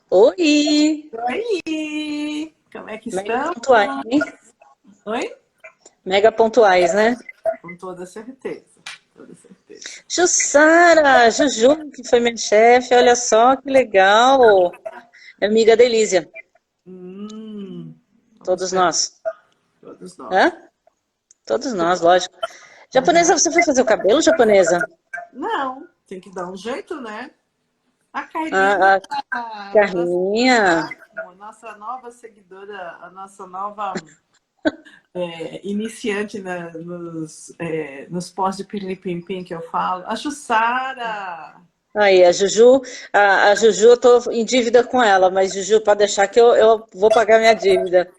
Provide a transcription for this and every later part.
Oi! Oi! Como é que Mega estamos? pontuais, hein? Oi? Mega pontuais, né? Com toda certeza, toda certeza. Jussara, Juju, que foi minha chefe, olha só que legal. É amiga da Elísia, Vamos todos ver, nós. todos nós. Hã? Todos nós, lógico. Japonesa, você foi fazer o cabelo, japonesa? Não, tem que dar um jeito, né? A Carlinha, A Carlinha. a nossa nova seguidora, a nossa nova iniciante nos pós de Pirlim-Pim-Pim que eu falo, a Jussara. Aí, a Juju, eu tô em dívida com ela, mas Juju, pode deixar que eu vou pagar minha dívida.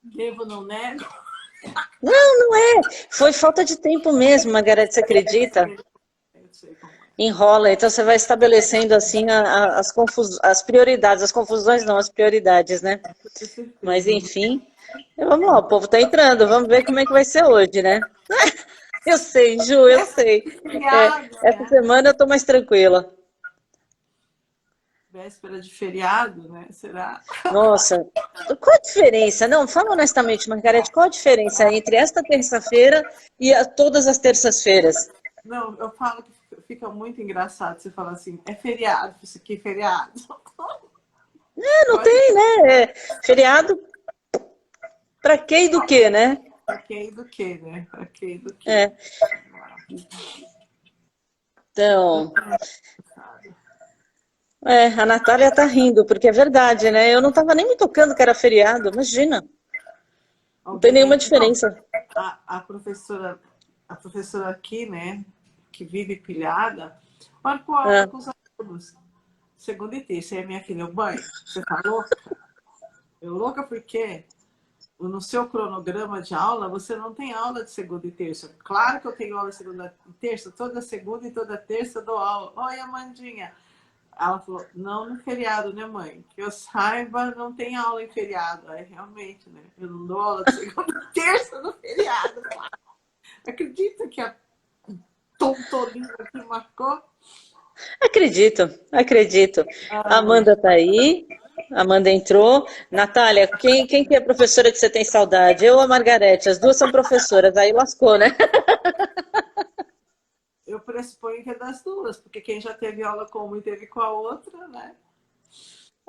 Devo, não nego? Não é, foi falta de tempo mesmo, Margarete, você acredita? Eu sei como é. Enrola, então você vai estabelecendo assim as prioridades, as confusões não, as prioridades, né? Com toda Mas certeza. enfim, vamos lá, o povo tá entrando, vamos ver como é que vai ser hoje, né? Eu sei, Ju, eu sei. É, Feriado, essa né? semana eu tô mais tranquila. Véspera de feriado, né? Será? Nossa, qual a diferença? Não, fala honestamente, Margarete, qual a diferença entre esta terça-feira e todas as terças-feiras? Não, eu falo que fica muito engraçado você falar assim, é feriado, isso aqui é feriado. Não Pode tem, né? Feriado pra quê e do quê, né? pra quem do que, né? Pra quem do que. É, então, a Natália tá rindo, porque é verdade, né? Eu não tava nem me tocando que era feriado, imagina, não tem nenhuma Alguém. Não, diferença. a professora aqui, né? Que vive pilhada, marcou aula Ah, com os alunos. Segunda e terça. E a minha filha, mãe, você tá louca? Eu louca porque no seu cronograma de aula, você não tem aula de segunda e terça. Claro que eu tenho aula de segunda e terça, toda segunda e toda terça eu dou aula. Oi, Amandinha. Ela falou, não no feriado, né, mãe? Que eu saiba, não tem aula em feriado. Aí, realmente, né? Eu não dou aula de segunda e terça no feriado. Acredita que a tontolinha que marcou? acredito, acredito. A Ai, Amanda tá aí, a Amanda entrou. Natália, quem que é a professora que você tem saudade? Eu ou a Margarete? As duas são professoras, aí lascou, né? eu pressuponho que é das duas, porque quem já teve aula com uma e teve com a outra, né?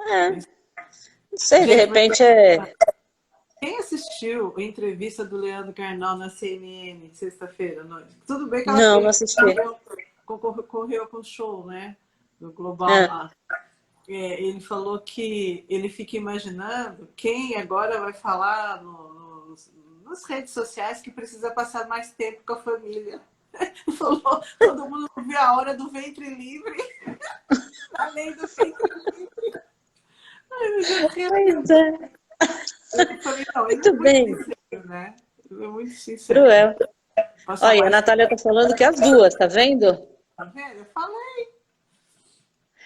É, não sei, de Gente, mas repente é. quem assistiu a entrevista do Leandro Carnal na CNN sexta-feira à noite? Tudo bem que Não, não ele assisti. concorreu com o show, né? Do Global É. lá. Ele falou que ele fica imaginando quem agora vai falar nas redes sociais que precisa passar mais tempo com a família. Ele falou, todo mundo vê a hora do ventre livre, além do ventre livre. Ai, mas eu rio. Pois é, Eu falei, não, ele é muito muito bem. sincero, né? Ele é muito sincero. Cruel. Passar Olha, a mais Natália tá falando que as duas, tá vendo? tá vendo? Eu falei.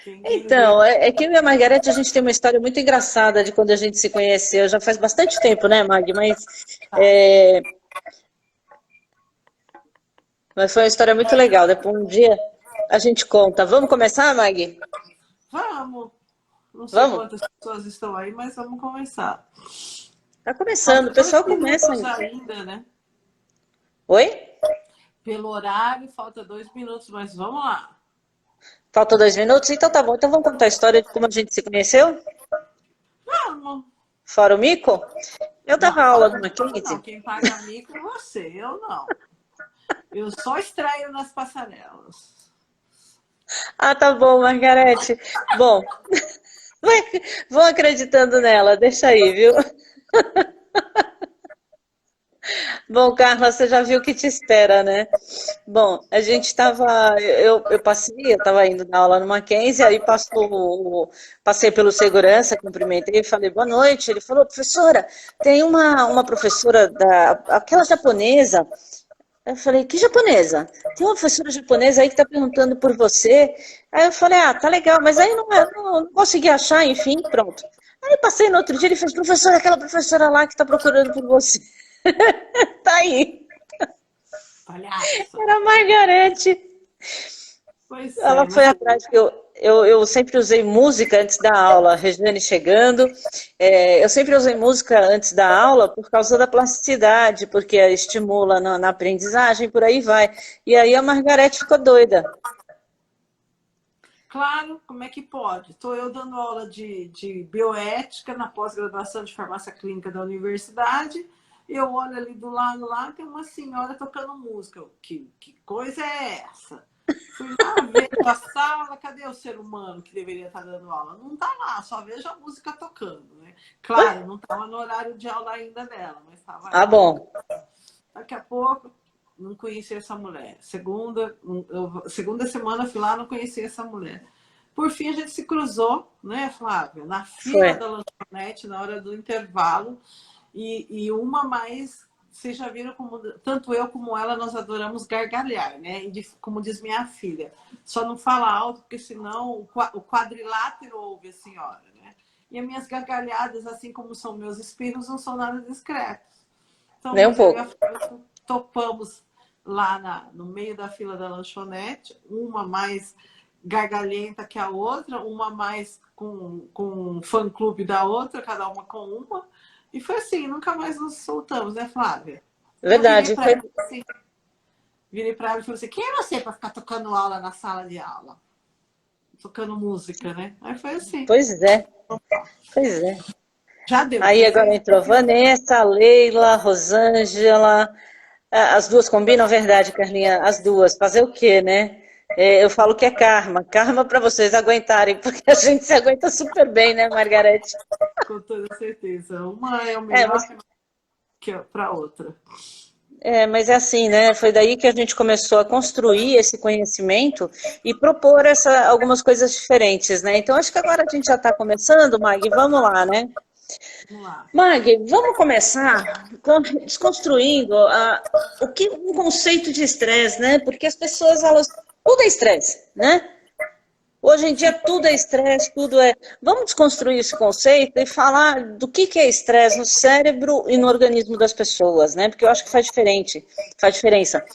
Quem vê. Então, é que eu e a Margarete, a gente tem uma história muito engraçada de quando a gente se conheceu. Já faz bastante tempo, né, Mag? Mas foi uma história muito legal. Depois um dia a gente conta. Vamos começar, Mag? Vamos. Não sei Vamos? quantas pessoas estão aí, mas vamos começar. Tá começando. Falta O dois pessoal começa minutos ainda. ainda, né? Oi? Pelo horário, falta 2 minutos, mas vamos lá. Faltam 2 minutos? Então tá bom. Então vamos contar a história de como a gente se conheceu? Vamos. Fora o mico? Eu Não, dava aula fora no isso, não. Mackenzie. Quem paga mico é você, eu não. Eu só extraio nas passarelas. Ah, tá bom, Margarete. Bom, vai- vão acreditando nela. Deixa aí, viu? Bom, Carla, você já viu o que te espera, né? Bom, a gente estava, eu estava indo dar aula no Mackenzie, aí passei pelo segurança, cumprimentei e falei boa noite. Ele falou, professora, tem uma professora aquela japonesa. Aí eu falei, que japonesa? Tem uma professora japonesa aí que está perguntando por você. Aí eu falei, ah, tá legal, mas aí não consegui achar, enfim, pronto. Aí passei no outro dia, ele fez, professora, aquela professora lá que está procurando por você. Tá aí. Palhaça. Era a Margarete. Pois é, Ela mas foi atrás, que eu sempre usei música antes da aula, Regiane chegando, eu sempre usei música antes da aula por causa da plasticidade, porque estimula na aprendizagem, por aí vai. E aí a Margarete ficou doida. Claro, como é que pode? Estou eu dando aula de bioética na pós-graduação de farmácia clínica da universidade, e eu olho ali do lado lá, tem uma senhora tocando música. Que coisa é essa? Fui lá ver a sala, cadê o ser humano que deveria estar dando aula? Não está lá, só vejo a música tocando, né? Claro, não estava no horário de aula ainda dela, mas estava Ah, lá. bom. Daqui a pouco, não conheci essa mulher. Segunda semana eu fui lá, não conheci essa mulher. Por fim, a gente se cruzou, né, Flávia? Na fila da lanchonete, na hora do intervalo. E uma mais, vocês já viram como, tanto eu como ela, nós adoramos gargalhar, né? E como diz minha filha, só não fala alto, porque senão o quadrilátero ouve a senhora, né? E as minhas gargalhadas, assim como são meus espirros, não são nada discretos. Então, Nem um pouco. Topamos lá no meio da fila da lanchonete, uma mais gargalhenta que a outra, uma mais com um fã-clube da outra, cada uma com uma. E foi assim, nunca mais nos soltamos, né, Flávia? Verdade. Virei para ela e falei assim, quem é você para ficar tocando aula na sala de aula? Tocando música, né? Aí foi assim. Pois é. Pois é. Já deu. Aí agora entrou Vanessa, Leila, Rosângela. As duas combinam, verdade, Carlinha? As duas. Fazer o quê, né? Eu falo que é karma. Karma para vocês aguentarem, porque a gente se aguenta super bem, né, Margarete? Com toda certeza. Uma é o melhor que para a outra. Mas é assim, né? Foi daí que a gente começou a construir esse conhecimento e propor algumas coisas diferentes, né? Então, acho que agora a gente já está começando, Mag, vamos lá, né? Vamos lá. Mag, vamos começar desconstruindo um conceito de estresse, né? Porque as pessoas, tudo é estresse, né? Hoje em dia tudo é estresse, tudo é... Vamos desconstruir esse conceito e falar do que é estresse no cérebro e no organismo das pessoas, né? Porque eu acho que faz diferença.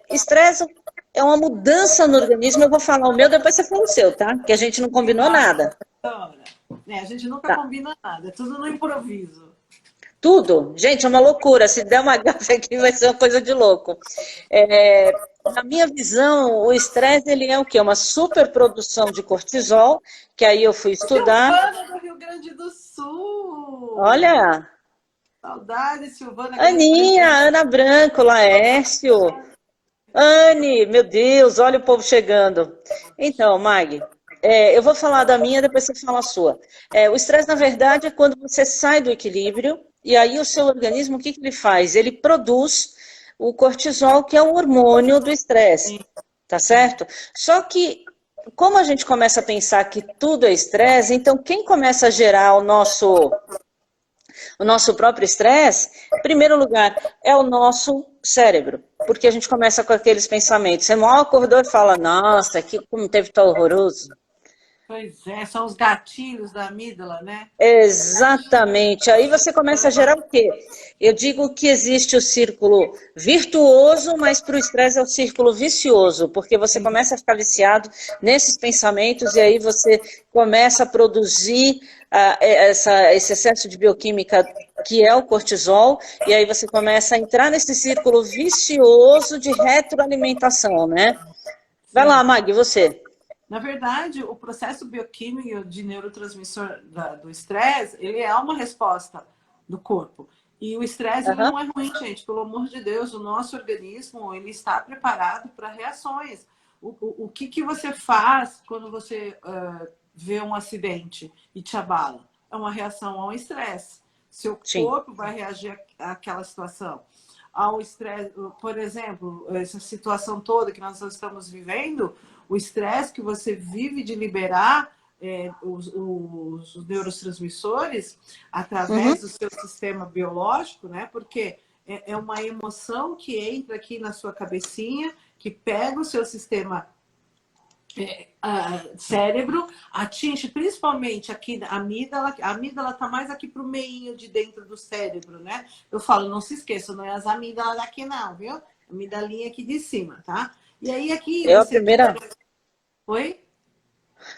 Estresse é uma mudança no organismo, eu vou falar o meu, depois você fala o seu, tá? Que a gente não combinou nada. A gente nunca combina nada, é tudo no improviso. Tudo. Gente, é uma loucura. Se der uma gafe aqui, vai ser uma coisa de louco. Na minha visão, o estresse, ele é o quê? Uma superprodução de cortisol, que aí eu fui estudar. Silvana do Rio Grande do Sul! Olha! Saudade, Silvana. Aninha, Ana Branco, Laércio. Anne, meu Deus, olha o povo chegando. Então, Mag, eu vou falar da minha, depois você fala a sua. O estresse, na verdade, é quando você sai do equilíbrio, e aí o seu organismo, o que ele faz? Ele produz o cortisol, que é o hormônio do estresse, tá certo? Só que, como a gente começa a pensar que tudo é estresse, então quem começa a gerar o nosso próprio estresse, em primeiro lugar, é o nosso cérebro, porque a gente começa com aqueles pensamentos. Você mal acordou e fala, nossa, como teve tão horroroso. Pois é, são os gatilhos da amígdala, né? Exatamente. Aí você começa a gerar o quê? Eu digo que existe o círculo virtuoso, mas para o estresse é o círculo vicioso, porque você começa a ficar viciado nesses pensamentos e aí você começa a produzir esse excesso de bioquímica que é o cortisol, e aí você começa a entrar nesse círculo vicioso de retroalimentação, né? Vai lá, Mag, você. Na verdade, o processo bioquímico de neurotransmissor do estresse, ele é uma resposta do corpo. E o estresse ele não é ruim, gente. Pelo amor de Deus, o nosso organismo ele está preparado para reações. O que você faz quando você vê um acidente e te abala? É uma reação ao estresse. Seu corpo vai reagir àquela situação. Ao estresse, por exemplo, essa situação toda que nós estamos vivendo, o estresse que você vive de liberar os neurotransmissores através do seu sistema biológico, né? Porque é uma emoção que entra aqui na sua cabecinha, que pega o seu sistema cérebro, atinge principalmente aqui a amígdala está mais aqui para o meio de dentro do cérebro, né? Eu falo, não se esqueça, não é as amígdalas daqui não, viu? A amígdalinha aqui de cima, tá? E aí aqui... A primeira... Oi?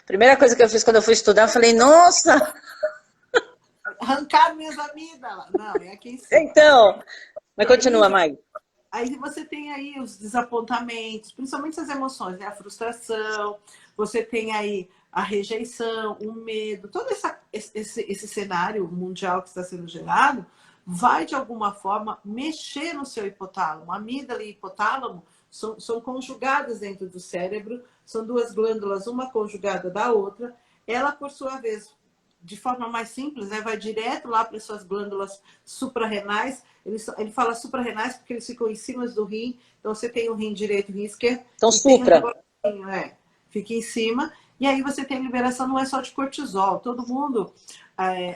Primeira coisa que eu fiz quando eu fui estudar, eu falei, nossa! Arrancar minhas amígdalas. Não, é aqui em cima. Então, mas E continua, aí, Mai. aí você tem aí os desapontamentos, principalmente as emoções, né? A frustração, você tem aí a rejeição, o medo, todo esse cenário mundial que está sendo gerado vai, de alguma forma, mexer no seu hipotálamo. A amígdala e hipotálamo são conjugadas dentro do cérebro, são duas glândulas, uma conjugada da outra. Ela, por sua vez, de forma mais simples, né, vai direto lá para as suas glândulas suprarrenais. Ele fala suprarrenais porque eles ficam em cima do rim. Então, você tem o rim direito e o rim esquerdo. Então, E tem um supra. negocinho, fica em cima. E aí você tem liberação, não é só de cortisol. Todo mundo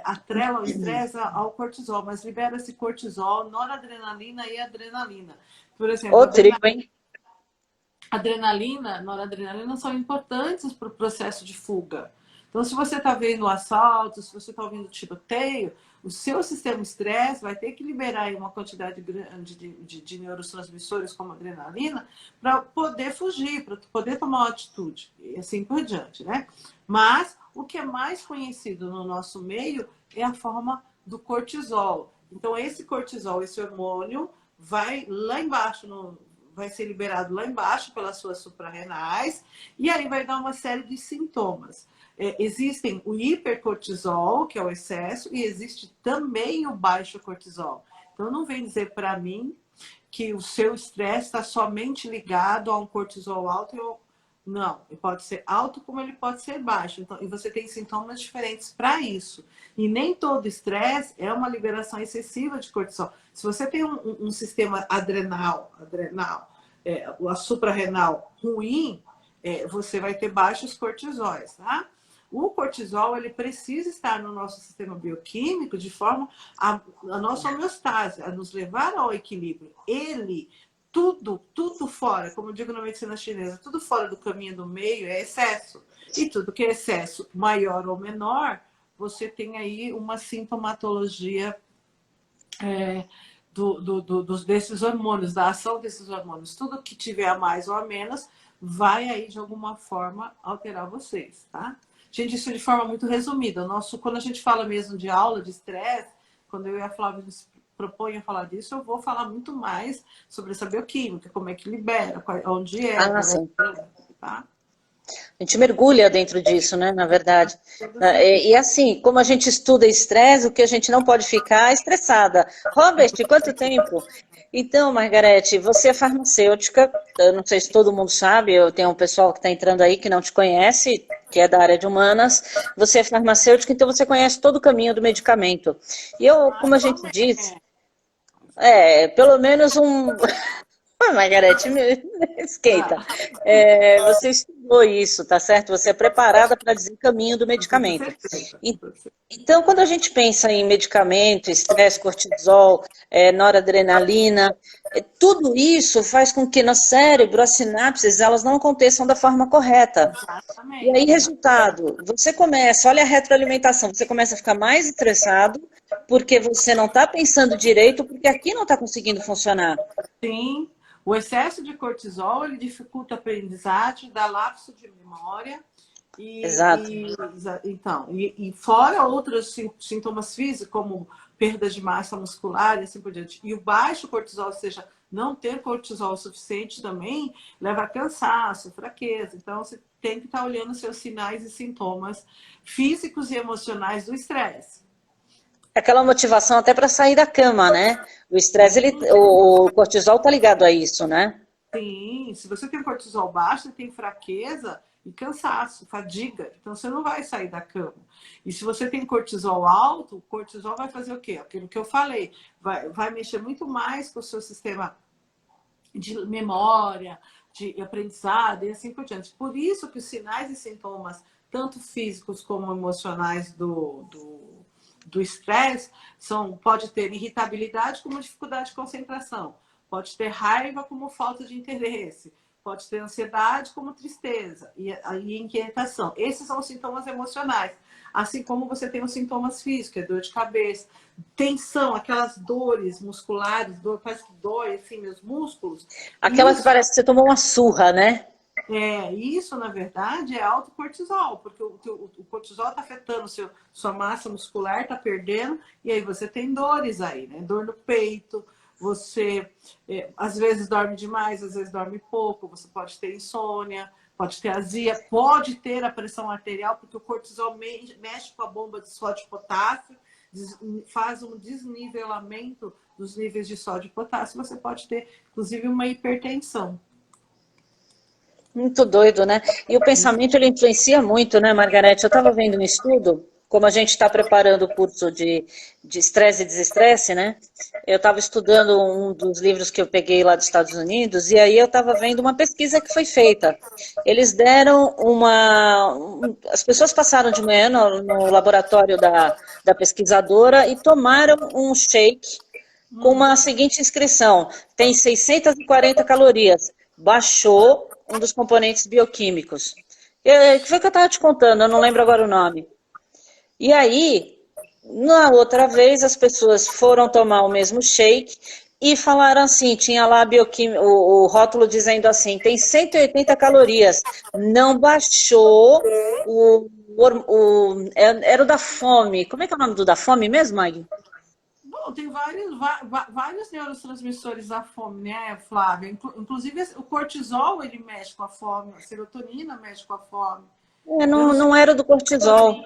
atrela o estresse ao cortisol, mas libera-se cortisol, noradrenalina e adrenalina. Por exemplo, Ô, trio, hein? adrenalina, noradrenalina são importantes para o processo de fuga. Então, se você está vendo o assalto, se você está ouvindo tiroteio, o seu sistema estresse vai ter que liberar uma quantidade grande de neurotransmissores como adrenalina para poder fugir, para poder tomar uma atitude, e assim por diante, né? Mas o que é mais conhecido no nosso meio é a forma do cortisol. Então, esse cortisol, esse hormônio, vai lá embaixo vai ser liberado lá embaixo pelas suas suprarrenais, e aí vai dar uma série de sintomas. Existem o hipercortisol, que é o excesso, e existe também o baixo cortisol. Então, não vem dizer para mim que o seu estresse está somente ligado a um cortisol alto. Não, ele pode ser alto como ele pode ser baixo. Então, e você tem sintomas diferentes para isso. E nem todo estresse é uma liberação excessiva de cortisol. Se você tem um sistema adrenal, a suprarrenal ruim, você vai ter baixos cortisóis, tá? O cortisol, ele precisa estar no nosso sistema bioquímico de forma a nossa homeostase, a nos levar ao equilíbrio. Tudo fora, como eu digo na medicina chinesa, tudo fora do caminho do meio é excesso. E tudo que é excesso, maior ou menor, você tem aí uma sintomatologia desses hormônios, da ação desses hormônios. Tudo que tiver a mais ou a menos vai aí, de alguma forma, alterar vocês, tá? Gente, isso de forma muito resumida. Quando a gente fala mesmo de aula, de estresse, quando eu e a Flávia propõe a falar disso, eu vou falar muito mais sobre essa bioquímica, como é que libera, onde Sim. Tá? A gente mergulha dentro disso, né, na verdade. E assim, como a gente estuda estresse, o que a gente não pode ficar é estressada. Robert, quanto tempo? Então, Margarete, você é farmacêutica, eu não sei se todo mundo sabe, eu tenho um pessoal que está entrando aí que não te conhece, que é da área de humanas. Você é farmacêutica, então você conhece todo o caminho do medicamento. E eu, como a gente diz, pelo menos um... Margarete, esquenta. Você estudou isso, tá certo? Você é preparada para dizer o caminho do medicamento. Então, quando a gente pensa em medicamento, estresse, cortisol, noradrenalina, tudo isso faz com que no cérebro as sinapses elas não aconteçam da forma correta. Exatamente. E aí, resultado, você começa, olha a retroalimentação, você começa a ficar mais estressado porque você não está pensando direito, porque aqui não está conseguindo funcionar. Sim. O excesso de cortisol, ele dificulta a aprendizagem, dá lapso de memória. Exato. E fora outros sintomas físicos, como perda de massa muscular e assim por diante. E o baixo cortisol, ou seja, não ter cortisol suficiente também, leva a cansaço, fraqueza. Então, você tem que estar olhando seus sinais e sintomas físicos e emocionais do estresse. Aquela motivação até para sair da cama, né? O estresse, o cortisol tá ligado a isso, né? Sim, se você tem cortisol baixo, você tem fraqueza e cansaço, fadiga. Então você não vai sair da cama. E se você tem cortisol alto, o cortisol vai fazer o quê? Aquilo que eu falei, vai mexer muito mais com o seu sistema de memória, de aprendizado e assim por diante. Por isso que os sinais e sintomas, tanto físicos como emocionais do estresse, pode ter irritabilidade como dificuldade de concentração, pode ter raiva como falta de interesse, pode ter ansiedade como tristeza e inquietação. Esses são os sintomas emocionais. Assim como você tem os sintomas físicos, dor de cabeça, tensão, aquelas dores musculares, parece que dói assim, meus músculos. Aquela que parece que você tomou uma surra, né? Isso, na verdade, é alto cortisol, porque o cortisol está afetando sua massa muscular, está perdendo, e aí você tem dores aí, né? Dor no peito, você às vezes dorme demais, às vezes dorme pouco, você pode ter insônia, pode ter azia, pode ter a pressão arterial, porque o cortisol mexe com a bomba de sódio e potássio, faz um desnivelamento dos níveis de sódio e potássio, você pode ter, inclusive, uma hipertensão. Muito doido, né? E o pensamento, ele influencia muito, né, Margarete? Eu estava vendo um estudo, como a gente está preparando o curso de estresse e desestresse, né? Eu estava estudando um dos livros que eu peguei lá dos Estados Unidos, e aí eu estava vendo uma pesquisa que foi feita. Eles deram as pessoas passaram de manhã no laboratório da pesquisadora e tomaram um shake com uma seguinte inscrição: tem 640 calorias. Baixou um dos componentes bioquímicos. Que foi que eu estava te contando, eu não lembro agora o nome. E aí, na outra vez, as pessoas foram tomar o mesmo shake e falaram assim, tinha lá o rótulo dizendo assim, tem 180 calorias, não baixou era o da fome. Como é que é o nome do da fome mesmo, Maggie? Bom, tem vários neurotransmissores da fome, né, Flávia? Inclusive, o cortisol, ele mexe com a fome, a serotonina mexe com a fome. Não era do cortisol.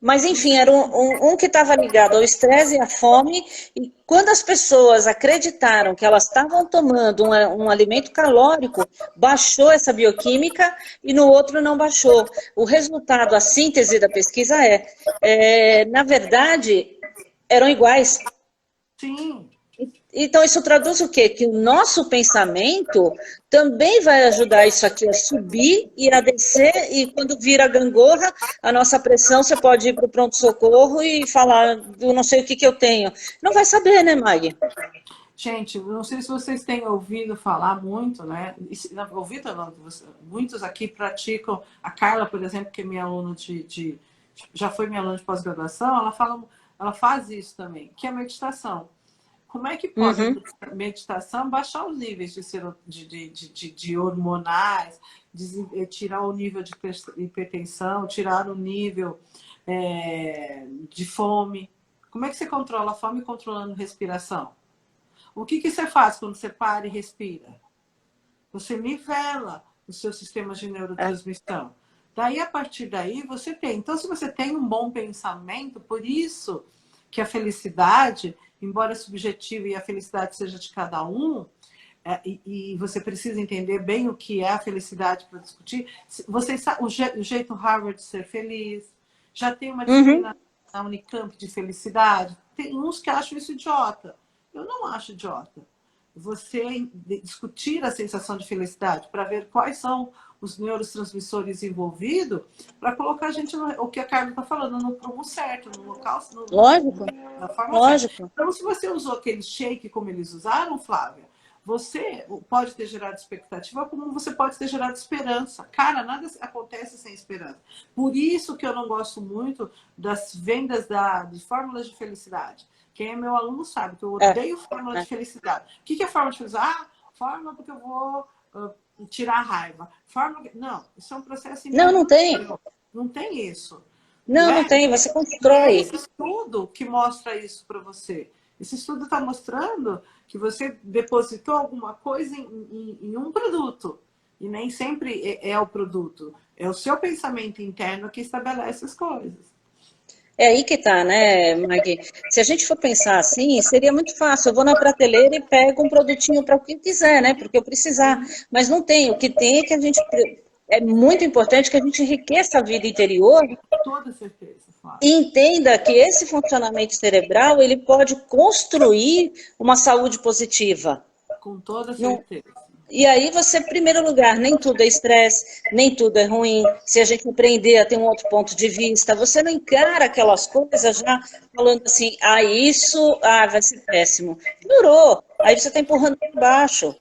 Mas, enfim, era um que estava ligado ao estresse e à fome, e quando as pessoas acreditaram que elas estavam tomando um alimento calórico, baixou essa bioquímica e no outro não baixou. O resultado, a síntese da pesquisa na verdade, eram iguais. Sim. Então, isso traduz o quê? Que o nosso pensamento também vai ajudar isso aqui a subir e a descer, e quando vira gangorra, a nossa pressão, você pode ir para o pronto-socorro e falar, eu não sei o que eu tenho. Não vai saber, né, Maggie? Gente, não sei se vocês têm ouvido falar muito, né? Ouvido não, muitos aqui praticam. A Carla, por exemplo, que é minha aluna já foi minha aluna de pós-graduação, ela faz isso também, que é a meditação. Como é que pode a meditação baixar os níveis de hormonais, tirar o nível de hipertensão, tirar o nível de fome? Como é que você controla a fome controlando a respiração? O que você faz quando você para e respira? Você nivela os seus sistemas de neurotransmissão. Daí, a partir daí, você tem. Então, se você tem um bom pensamento, por isso que a felicidade, embora subjetiva e a felicidade seja de cada um, e você precisa entender bem o que é a felicidade para discutir, você sabe o jeito Harvard de ser feliz, já tem uma disciplina na Unicamp de felicidade, tem uns que acham isso idiota. Eu não acho idiota. Você discutir a sensação de felicidade para ver quais são os neurotransmissores envolvidos, para colocar a gente o que a Carla está falando, no prumo certo, no local, Lógico. na forma Lógico. certa. Então, se você usou aquele shake como eles usaram, Flávia, você pode ter gerado expectativa, como você pode ter gerado esperança. Cara, nada acontece sem esperança. Por isso que eu não gosto muito das vendas de fórmulas de felicidade. Quem é meu aluno sabe que eu odeio fórmula de felicidade. O que é fórmula de felicidade? Fórmula porque eu vou tirar a raiva. Fórmula... Não, isso é um processo... Não tem. Não tem isso. Não tem, você constrói. É esse estudo que mostra isso para você. Esse estudo está mostrando que você depositou alguma coisa em um produto. E nem sempre é o produto. É o seu pensamento interno que estabelece as coisas. É aí que tá, né, Magui? Se a gente for pensar assim, seria muito fácil. Eu vou na prateleira e pego um produtinho para o que eu quiser, né? Porque eu precisar. Mas não tem. O que tem é que a gente... É muito importante que a gente enriqueça a vida interior. Com toda certeza, Flávia. E entenda que esse funcionamento cerebral, ele pode construir uma saúde positiva. Com toda certeza. E aí você, em primeiro lugar, nem tudo é estresse, nem tudo é ruim. Se a gente aprender a ter um outro ponto de vista, você não encara aquelas coisas já falando assim, vai ser péssimo. Piorou, aí você está empurrando para baixo.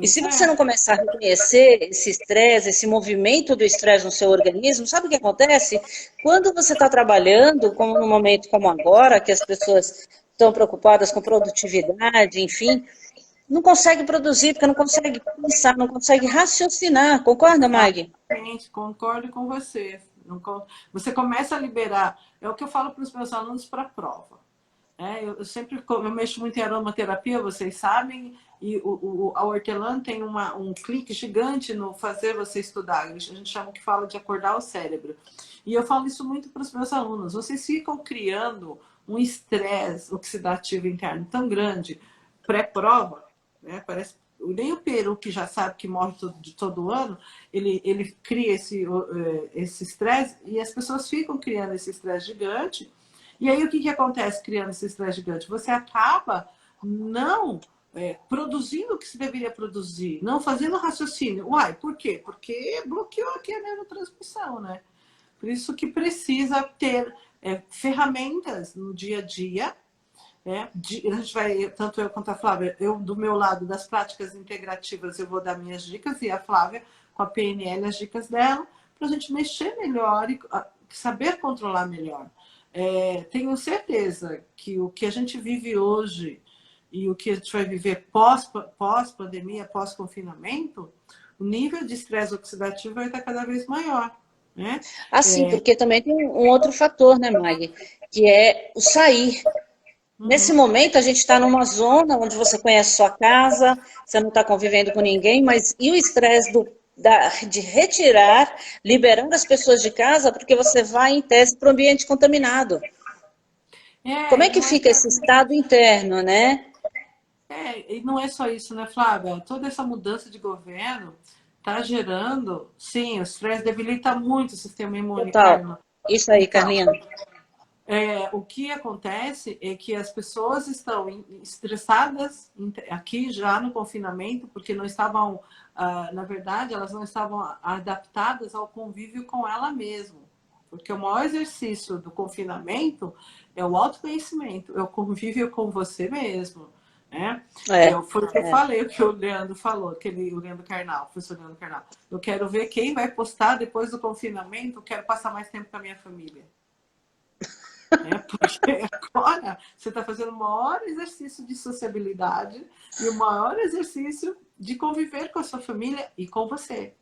E se você não começar a reconhecer esse estresse, esse movimento do estresse no seu organismo, sabe o que acontece? Quando você está trabalhando, como num momento como agora, que as pessoas estão preocupadas com produtividade, enfim... não consegue produzir, porque não consegue pensar, não consegue raciocinar. Concorda, Mag? Exatamente, concordo com você. Você começa a liberar, é o que eu falo para os meus alunos para a prova. Eu sempre eu mexo muito em aromaterapia, vocês sabem, e a hortelã tem um clique gigante no fazer você estudar. A gente chama que fala de acordar o cérebro. E eu falo isso muito para os meus alunos. Vocês ficam criando um estresse oxidativo interno tão grande pré-prova, né? Parece nem o peru, que já sabe que morre todo ano, ele cria esse estresse e as pessoas ficam criando esse estresse gigante. E aí o que acontece criando esse estresse gigante? Você acaba não produzindo o que se deveria produzir, não fazendo raciocínio. Uai, por quê? Porque bloqueou aqui a neurotransmissão, né? Por isso que precisa ter ferramentas no dia a dia. A gente vai, tanto eu quanto a Flávia, eu do meu lado das práticas integrativas eu vou dar minhas dicas e a Flávia com a PNL as dicas dela, para a gente mexer melhor e saber controlar melhor. Tenho certeza que o que a gente vive hoje e o que a gente vai viver pós-pandemia, pós-confinamento, o nível de estresse oxidativo vai estar cada vez maior. Né? Assim, porque também tem um outro fator, né, Mag? Que é o sair. Nesse momento, a gente está numa zona onde você conhece sua casa, você não está convivendo com ninguém, mas e o estresse de retirar, liberando as pessoas de casa, porque você vai, em tese, para o ambiente contaminado. Como é que fica esse estado interno, né? E não é só isso, né, Flávia? Toda essa mudança de governo está gerando, sim, o estresse debilita muito o sistema imunitário. Total. Isso aí, então, Carlinha. O que acontece é que as pessoas estão estressadas aqui já no confinamento, porque não estavam, na verdade, elas não estavam adaptadas ao convívio com ela mesma. Porque o maior exercício do confinamento é o autoconhecimento, é o convívio com você mesmo. Né? Foi o que eu falei, o que o Leandro falou, o Leandro Carnal, o professor Leandro Carnal. Eu quero ver quem vai postar depois do confinamento, eu quero passar mais tempo com a minha família. Porque agora você está fazendo o maior exercício de sociabilidade e o maior exercício de conviver com a sua família e com você.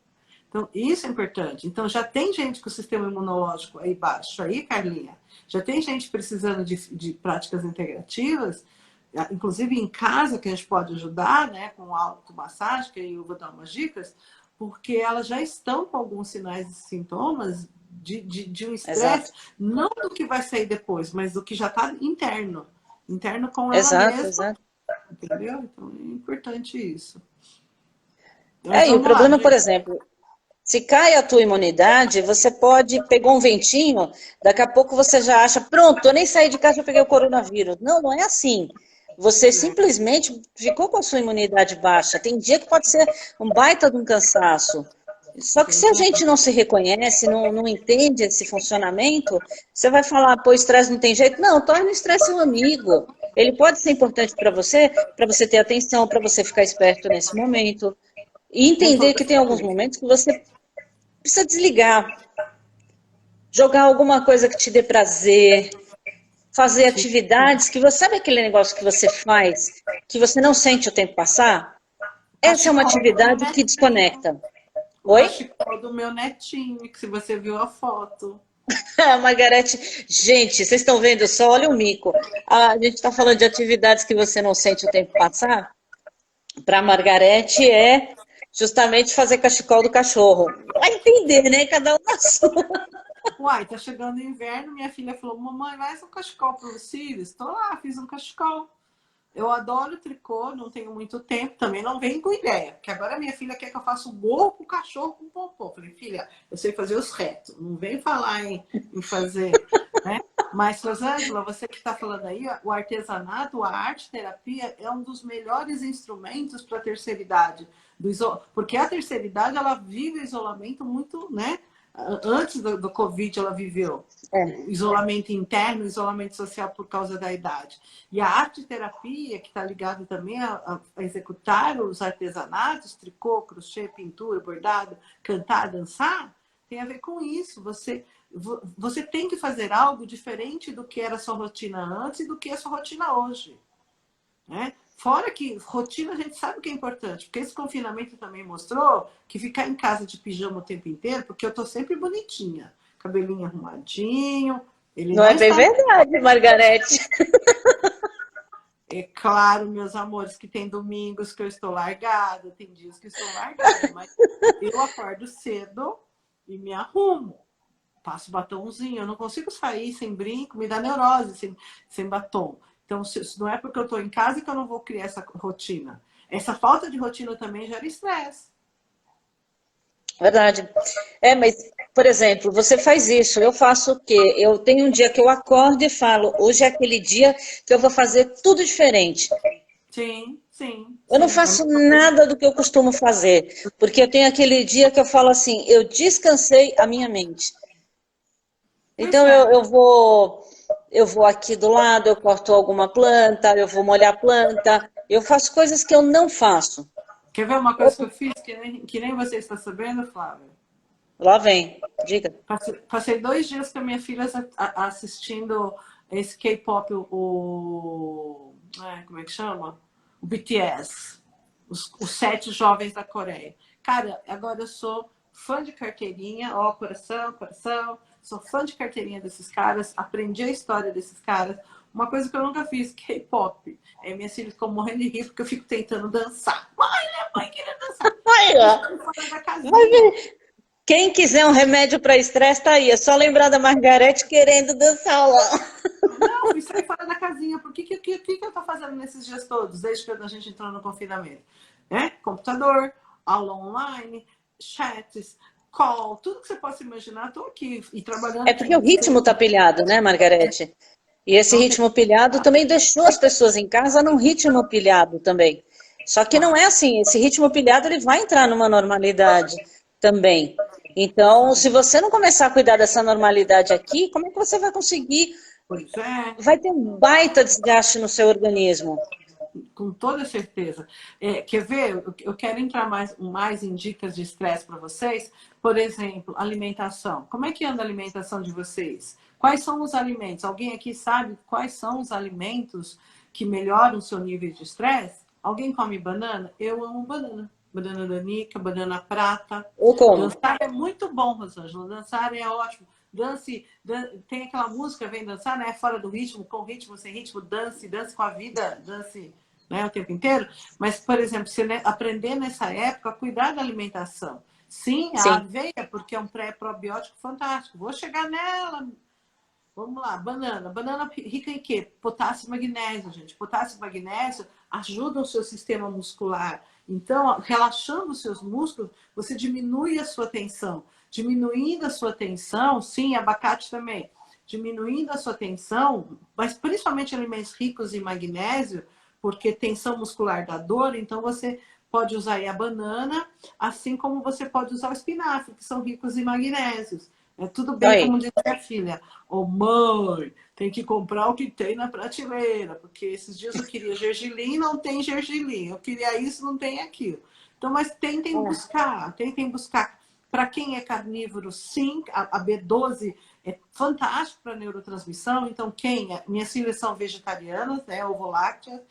Então, isso é importante. Então, já tem gente com o sistema imunológico aí baixo, aí, Carlinha. Já tem gente precisando de práticas integrativas, inclusive em casa, que a gente pode ajudar, né, com automassagem, que aí eu vou dar umas dicas, porque elas já estão com alguns sinais e sintomas de um estresse, não do que vai sair depois, mas do que já está interno com ela mesma. Exato. Entendeu? Então, é importante isso. E o problema, por exemplo, se cai a tua imunidade, você pegou um ventinho, daqui a pouco você já acha, pronto, eu nem saí de casa, eu peguei o coronavírus. Não, não é assim. Você simplesmente ficou com a sua imunidade baixa. Tem dia que pode ser um baita de um cansaço. Só que se a gente não se reconhece, não entende esse funcionamento, você vai falar, pô, estresse não tem jeito. Não, torne o estresse um amigo. Ele pode ser importante para você ter atenção, para você ficar esperto nesse momento. E entender que tem alguns momentos que você precisa desligar. Jogar alguma coisa que te dê prazer. Fazer atividades que você... Sabe aquele negócio que você faz, que você não sente o tempo passar? Essa é uma atividade que desconecta. Oi? O cachecol do meu netinho, que se você viu a foto. Margarete, gente, vocês estão vendo só? Olha o mico. A gente está falando de atividades que você não sente o tempo passar. Para a Margarete é justamente fazer cachecol do cachorro. Vai entender, né? Cada um na sua. Uai, tá chegando o inverno, minha filha falou, mamãe, faz um cachecol para os filhos? Tô lá, fiz um cachecol. Eu adoro tricô, não tenho muito tempo, também não venho com ideia. Porque agora minha filha quer que eu faça o gorro com o cachorro com pompom. Falei, filha, eu sei fazer os retos, não vem falar em fazer, né? Mas, Rosângela, você que está falando aí, o artesanato, a arte-terapia é um dos melhores instrumentos para a terceira idade. Porque a terceira idade, ela vive o isolamento muito, né? Antes do Covid, ela viveu isolamento interno, isolamento social por causa da idade. E a arte-terapia, que está ligada também a executar os artesanatos, tricô, crochê, pintura, bordado, cantar, dançar, tem a ver com isso. Você tem que fazer algo diferente do que era a sua rotina antes e do que é a sua rotina hoje. Né? Fora que rotina a gente sabe que é importante, porque esse confinamento também mostrou que ficar em casa de pijama o tempo inteiro, porque eu tô sempre bonitinha, cabelinho arrumadinho, ele Não não é bem está. verdade, Margarete. É claro, meus amores, que tem domingos que eu estou largada, tem dias que eu estou largada, mas eu acordo cedo e me arrumo. Passo batomzinho, eu não consigo sair sem brinco, me dá neurose sem batom. Então, não é porque eu estou em casa que eu não vou criar essa rotina. Essa falta de rotina também gera estresse. Verdade. Mas, por exemplo, você faz isso, eu faço o quê? Eu tenho um dia que eu acordo e falo, hoje é aquele dia que eu vou fazer tudo diferente. Sim, sim, Eu não sim. faço nada do que eu costumo fazer, porque eu tenho aquele dia que eu falo assim, eu descansei a minha mente. Pois Então é. eu vou aqui do lado, eu corto alguma planta, eu vou molhar a planta, eu faço coisas que eu não faço. Quer ver uma coisa que eu fiz que nem você está sabendo, Flávia? Lá vem, diga. Passei 2 dias com a minha filha assistindo esse K-pop, como é que chama? O BTS, os 7 jovens da Coreia. Cara, agora eu sou fã de carteirinha, ó, coração, coração. Sou fã de carteirinha desses caras, aprendi a história desses caras. Uma coisa que eu nunca fiz, K-pop. Minhas filhas ficam morrendo de rir porque eu fico tentando dançar. Mãe, queria dançar. Aí, ó. Deixando fora da Vai casinha. ver. Quem quiser um remédio para estresse, tá aí. É só lembrar da Margarete querendo dançar lá. Não, fui sair fora da casinha. Por que eu tô fazendo nesses dias todos, desde que a gente entrou no confinamento? Computador, aula online, chats, call, tudo que você possa imaginar, tô aqui e trabalhando. É porque o ritmo tá pilhado, né, Margarete? E esse Então, tem ritmo pilhado também deixou as pessoas em casa num ritmo pilhado também. Só que não é assim, esse ritmo pilhado ele vai entrar numa normalidade também. Então, se você não começar a cuidar dessa normalidade aqui, como é que você vai conseguir? Pois é, Vai ter um baita desgaste no seu organismo. com toda certeza. Quer ver? Eu quero entrar mais em dicas de estresse para vocês. Por exemplo, alimentação. Como é que anda a alimentação de vocês? Quais são os alimentos? Alguém aqui sabe quais são os alimentos que melhoram o seu nível de estresse? Alguém come banana? Eu amo banana. Banana danica, banana prata. Ou como? Dançar é muito bom, Rosângela. Dançar é ótimo. Dance, tem aquela música, vem dançar, né? Fora do ritmo, com ritmo, sem ritmo, dance com a vida, dance, né, o tempo inteiro. Mas, por exemplo, você aprender nessa época a cuidar da alimentação. Sim, a Sim. aveia, porque é um pré-probiótico fantástico. Vou chegar nela. Vamos lá, banana. Banana rica em quê? Potássio e magnésio, gente. Potássio e magnésio ajudam o seu sistema muscular. Então, relaxando os seus músculos, você diminui a sua tensão. Diminuindo a sua tensão, sim, abacate também. Diminuindo a sua tensão, mas principalmente alimentos ricos em magnésio, porque tensão muscular dá dor, então você pode usar aí a banana, assim como você pode usar o espinafre, que são ricos em magnésios. Tudo bem, Aí. como diz a filha. Ô, mãe, tem que comprar o que tem na prateleira, porque esses dias eu queria gergelim, não tem gergelim. Eu queria isso, não tem aquilo. Então, mas tentem buscar, tentem buscar. Para quem é carnívoro, sim, a B12 é fantástico para neurotransmissão. Então, minhas filhas são vegetarianas, né, ovolácteas,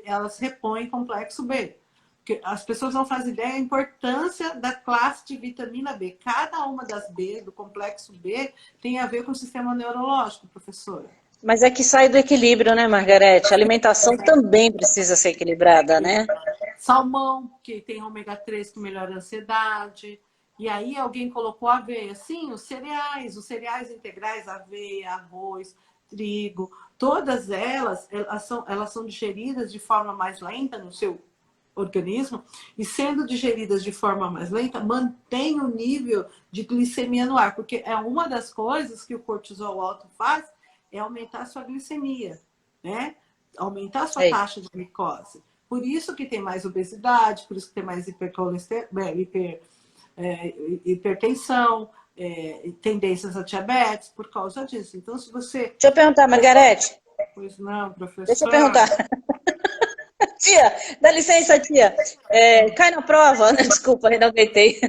elas repõem complexo B. Porque as pessoas não fazem ideia da importância da classe de vitamina B. Cada uma das B, do complexo B, tem a ver com o sistema neurológico, professora. Mas é que sai do equilíbrio, né, Margarete? A alimentação também precisa ser equilibrada, né? Salmão, que tem ômega 3 que melhora a ansiedade. E aí alguém colocou aveia. Sim, os cereais integrais, aveia, arroz, trigo, todas elas são digeridas de forma mais lenta no seu organismo, e sendo digeridas de forma mais lenta, mantém o nível de glicemia no ar, porque é uma das coisas que o cortisol alto faz, é aumentar a sua glicemia, né? Aumentar a sua Aí. taxa de glicose. Por isso que tem mais obesidade, por isso que tem mais hipertensão, tendências a diabetes, por causa disso. Então, se você... Deixa eu perguntar, Margarete. Pois não, Deixa eu professor. perguntar. Tia, dá licença, tia. Cai na prova. Desculpa, eu não aguentei.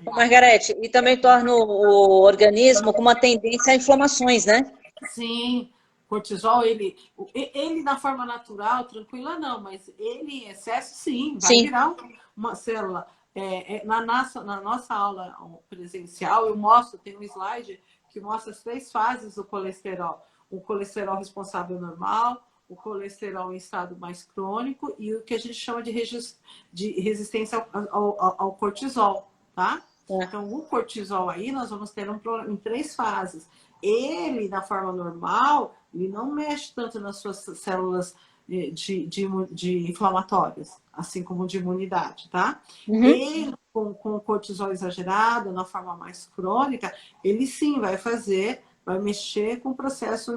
Margarete, e também torna o organismo com uma tendência a inflamações, né? Sim, cortisol, ele na forma natural, tranquila, não, mas ele em excesso, sim, vai Sim. virar uma célula. Na nossa aula presencial, eu mostro, tem um slide que mostra as 3 fases do colesterol. O colesterol responsável normal, o colesterol em estado mais crônico e o que a gente chama de resistência ao cortisol, tá? Então, o cortisol aí, nós vamos ter em 3 fases. Ele, na forma normal, ele não mexe tanto nas suas células de inflamatórias, assim como de imunidade, tá? Uhum. Ele, com o cortisol exagerado, na forma mais crônica, ele sim vai mexer com o processo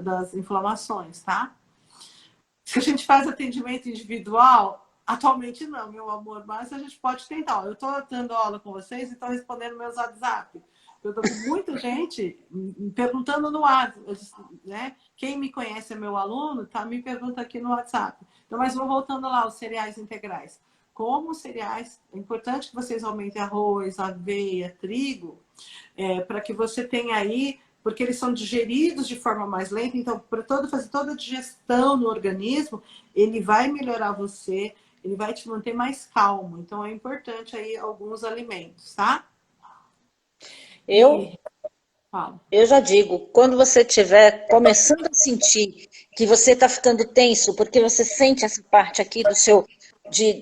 das inflamações, tá? Se a gente faz atendimento individual, atualmente não, meu amor, mas a gente pode tentar. Eu estou dando aula com vocês e estou respondendo meus WhatsApp. Eu estou com muita gente me perguntando no WhatsApp, né? Quem me conhece é meu aluno, tá? Me pergunta aqui no WhatsApp. Então, mas vou voltando lá, os cereais integrais. Como os cereais, é importante que vocês aumentem arroz, aveia, trigo, para que você tenha aí, porque eles são digeridos de forma mais lenta, então, para fazer toda a digestão no organismo, ele vai melhorar você, ele vai te manter mais calmo. Então, é importante aí alguns alimentos, tá? Eu já digo, quando você estiver começando a sentir que você está ficando tenso, porque você sente essa parte aqui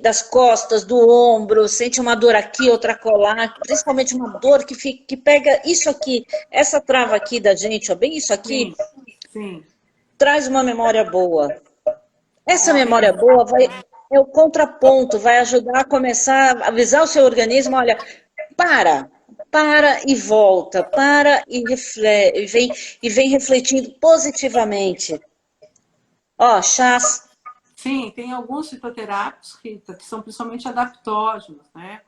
das costas, do ombro, sente uma dor aqui, outra colar, principalmente uma dor que pega isso aqui, essa trava aqui da gente, ó, bem isso aqui, sim. Traz uma memória boa. Essa memória boa é o contraponto, vai ajudar a começar a avisar o seu organismo, olha, para e volta, para e vem refletindo positivamente. Ó, chás. Sim, tem alguns fitoterápicos, Rita, que são principalmente adaptógenos, né?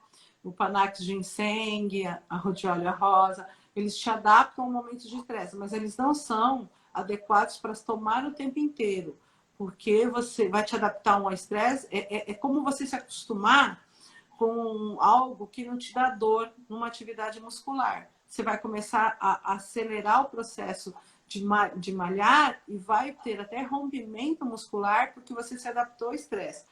O Panax ginseng, a rhodiola rosa, eles te adaptam ao momento de estresse, mas eles não são adequados para se tomar o tempo inteiro, porque você vai te adaptar ao estresse, é como você se acostumar com algo que não te dá dor numa atividade muscular. Você vai começar a acelerar o processo de malhar e vai ter até rompimento muscular porque você se adaptou ao estresse.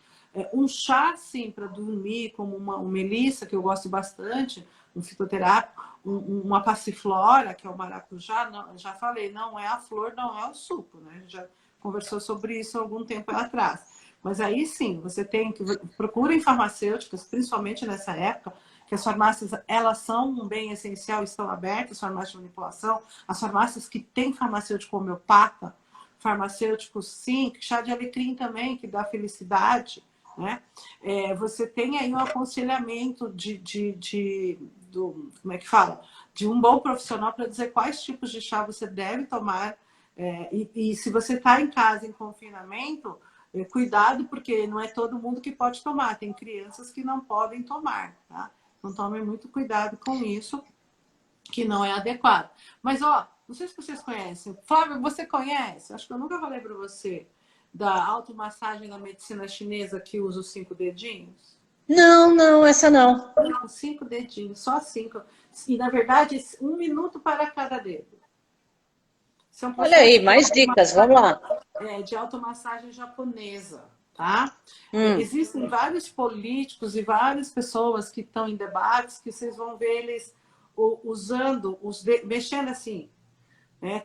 Um chá, sim, para dormir, como uma melissa, que eu gosto bastante, um fitoterápico, uma passiflora, que é o maracujá, não, já falei, não é a flor, não é o suco, né? A gente já conversou sobre isso há algum tempo atrás. Mas aí sim, você tem que procurar em farmacêuticas, principalmente nessa época, que as farmácias, elas são um bem essencial, estão abertas, farmácias de manipulação, as farmácias que têm farmacêutico homeopata, farmacêutico sim, chá de alecrim também, que dá felicidade, né? Você tem aí um aconselhamento como é que fala? De um bom profissional para dizer quais tipos de chá você deve tomar. E se você está em casa em confinamento, cuidado, porque não é todo mundo que pode tomar. Tem crianças que não podem tomar, tá? Então tome muito cuidado com isso, que não é adequado. Mas, ó, não sei se vocês conhecem. Flávio, você conhece? Acho que eu nunca falei para você da automassagem da medicina chinesa que usa os 5 dedinhos. Não, essa não. 5 dedinhos, só 5. E, na verdade, 1 minuto para cada dedo. Olha aí, mais dicas, vamos lá. De automassagem japonesa, tá? Existem vários políticos e várias pessoas que estão em debates que vocês vão ver eles usando, mexendo assim.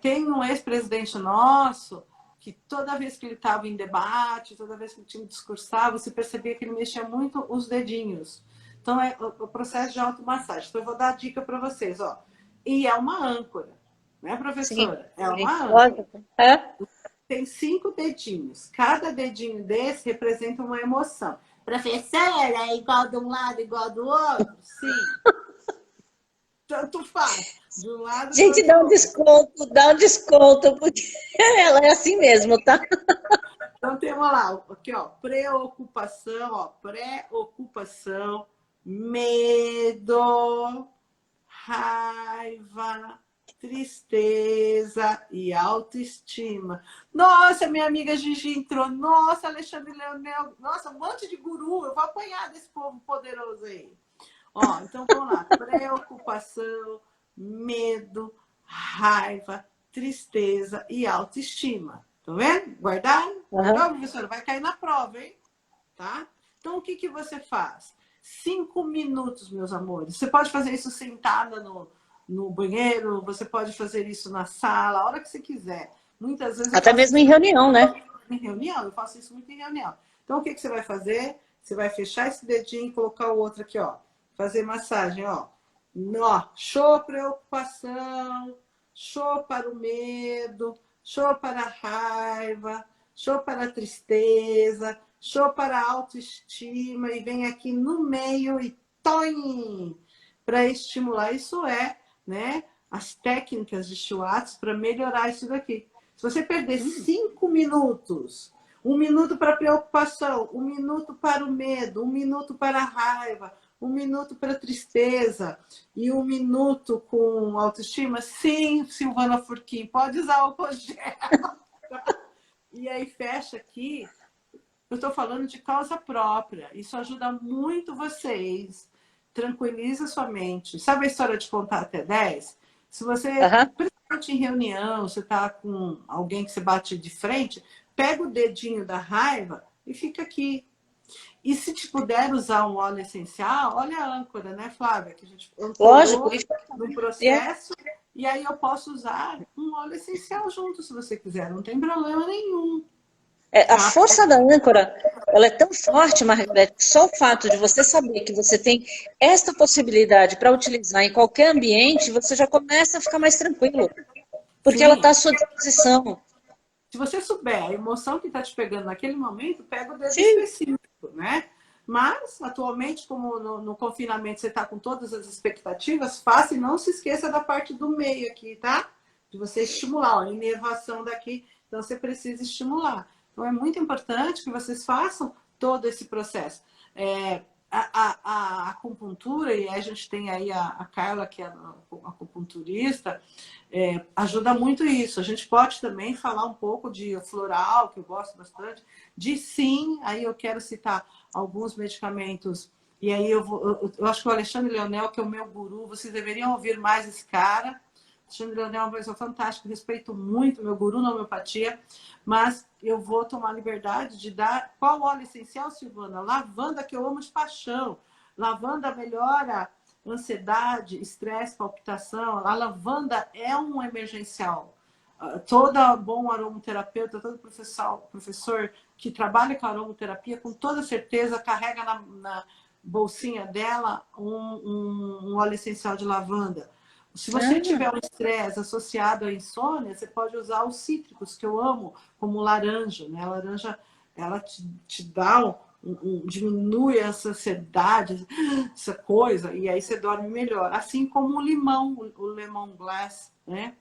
Tem um ex-presidente nosso que toda vez que ele estava em debate, toda vez que ele tinha que discursar, você percebia que ele mexia muito os dedinhos. Então, é o processo de automassagem. Então, eu vou dar a dica para vocês, ó. E é uma âncora, né, professora? Sim, é uma âncora. É? Tem 5 dedinhos. Cada dedinho desse representa uma emoção. Professora, é igual de um lado, igual do outro? Sim. Tanto faz. De um lado, gente, dá um desconto, porque ela é assim mesmo, tá? Então temos lá, aqui, ó, preocupação, medo, raiva, tristeza e autoestima. Nossa, minha amiga Gigi entrou. Nossa, Alexandre Leonel. Nossa, um monte de guru. Eu vou apanhar desse povo poderoso aí. Ó, então vamos lá. Preocupação, medo, raiva, tristeza e autoestima. Tá vendo? Guardaram? Guardou, professora? Vai cair na prova, hein? Tá? Então, o que, que você faz? 5 minutos, meus amores. Você pode fazer isso sentada no banheiro, você pode fazer isso na sala, a hora que você quiser. Muitas vezes eu Até faço mesmo isso em reunião, né? em reunião, eu faço isso muito em reunião. Então, o que, que você vai fazer? Você vai fechar esse dedinho e colocar o outro aqui, ó. Fazer massagem, ó. Show preocupação, show para o medo, show para a raiva, show para a tristeza, show para a autoestima e vem aqui no meio e toim para estimular. Isso é, né, as técnicas de Shiatsu para melhorar isso daqui. Se você perder 5 minutos, 1 minuto para a preocupação, 1 minuto para o medo, 1 minuto para a raiva, 1 minuto para a tristeza e 1 minuto com autoestima, sim, Silvana Furquim, pode usar o gel. E aí fecha aqui. Eu estou falando de causa própria. Isso ajuda muito vocês. Tranquiliza sua mente. Sabe a história de contar até 10? Se você, principalmente em reunião, você está com alguém que você bate de frente, pega o dedinho da raiva e fica aqui. E se te puder usar um óleo essencial, olha a âncora, né, Flávia? Que a gente Lógico, no processo. E aí eu posso usar um óleo essencial junto, se você quiser. Não tem problema nenhum. A força da âncora, ela é tão forte, Margarete, que só o fato de você saber que você tem esta possibilidade para utilizar em qualquer ambiente, você já começa a ficar mais tranquilo. Porque ela está à sua disposição. Se você souber a emoção que está te pegando naquele momento, pega o dedo específico, né? Mas, atualmente, como no confinamento você está com todas as expectativas, faça e não se esqueça da parte do meio aqui, tá? De você estimular, a inervação daqui, então você precisa estimular. Então, é muito importante que vocês façam todo esse processo. A acupuntura, e a gente tem aí a Carla, que é a acupunturista, ajuda muito isso. A gente pode também falar um pouco de floral, que eu gosto bastante, de sim, aí eu quero citar alguns medicamentos, e aí eu acho que o Alexandre Leonel, que é o meu guru, vocês deveriam ouvir mais esse cara. Alexandre Leonel é uma pessoa fantástica, respeito muito, meu guru na homeopatia, mas eu vou tomar liberdade de dar qual óleo essencial, Silvana? Lavanda, que eu amo de paixão. Lavanda melhora ansiedade, estresse, palpitação. A lavanda é um emergencial. Todo bom aromaterapeuta, todo professor que trabalha com aromaterapia, com toda certeza, carrega na bolsinha dela um óleo essencial de lavanda. Se você tiver um estresse associado à insônia, você pode usar os cítricos, que eu amo, como laranja, né? A laranja, ela te dá diminui essa ansiedade, essa coisa, e aí você dorme melhor. Assim como o limão, o lemon glass, né?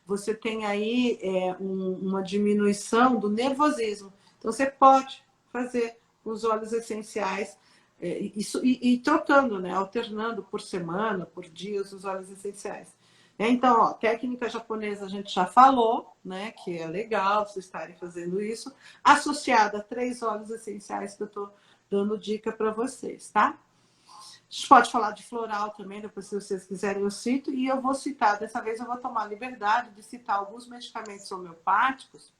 Você tem aí uma diminuição do nervosismo. Então, você pode fazer os óleos essenciais e trocando, né? Alternando por semana, por dias, os óleos essenciais. Então, ó, técnica japonesa a gente já falou, né? Que é legal vocês estarem fazendo isso, associada a 3 óleos essenciais que eu estou dando dica para vocês, tá? A gente pode falar de floral também, depois se vocês quiserem eu cito, e eu vou citar, dessa vez eu vou tomar a liberdade de citar alguns medicamentos homeopáticos,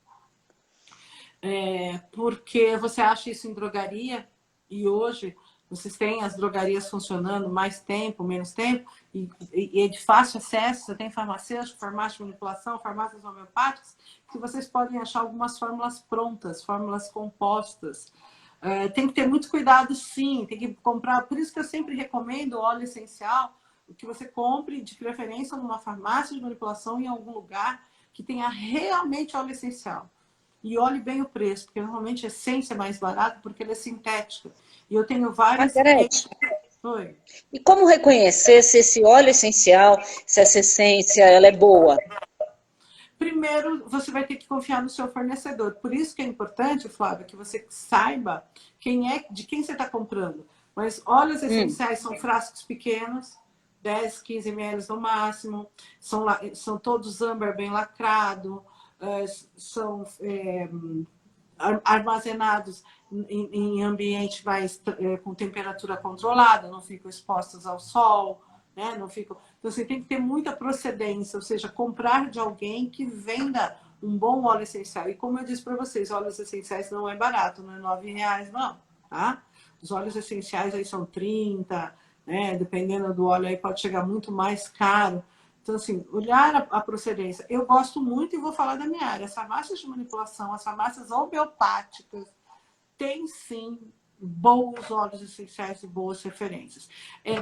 porque você acha isso em drogaria, e hoje vocês têm as drogarias funcionando mais tempo, menos tempo, e é de fácil acesso, você tem farmacêutico, farmácia de manipulação, farmácias homeopáticas, que vocês podem achar algumas fórmulas prontas, fórmulas compostas. Tem que ter muito cuidado, sim, tem que comprar, por isso que eu sempre recomendo óleo essencial, que você compre de preferência numa farmácia de manipulação em algum lugar que tenha realmente óleo essencial. E olhe bem o preço, porque normalmente a essência é mais barata porque ela é sintética. E eu tenho várias... Margarete, Oi. e como reconhecer se esse óleo essencial, se essa essência, ela é boa? Primeiro, você vai ter que confiar no seu fornecedor. Por isso que é importante, Flávia, que você saiba de quem você está comprando. Mas óleos essenciais são frascos pequenos, 10, 15 ml no máximo, são todos âmbar bem lacrado, são armazenados em ambiente mais com temperatura controlada, não ficam expostos ao sol, né? Não ficam... Então, você tem que ter muita procedência, ou seja, comprar de alguém que venda um bom óleo essencial. E como eu disse para vocês, óleos essenciais não é barato, não é R$ 9, não, tá? Os óleos essenciais aí são 30, né? Dependendo do óleo aí pode chegar muito mais caro. Então, assim, olhar a procedência. Eu gosto muito e vou falar da minha área. As farmácias de manipulação, as farmácias homeopáticas, têm sim bons óleos essenciais e boas referências.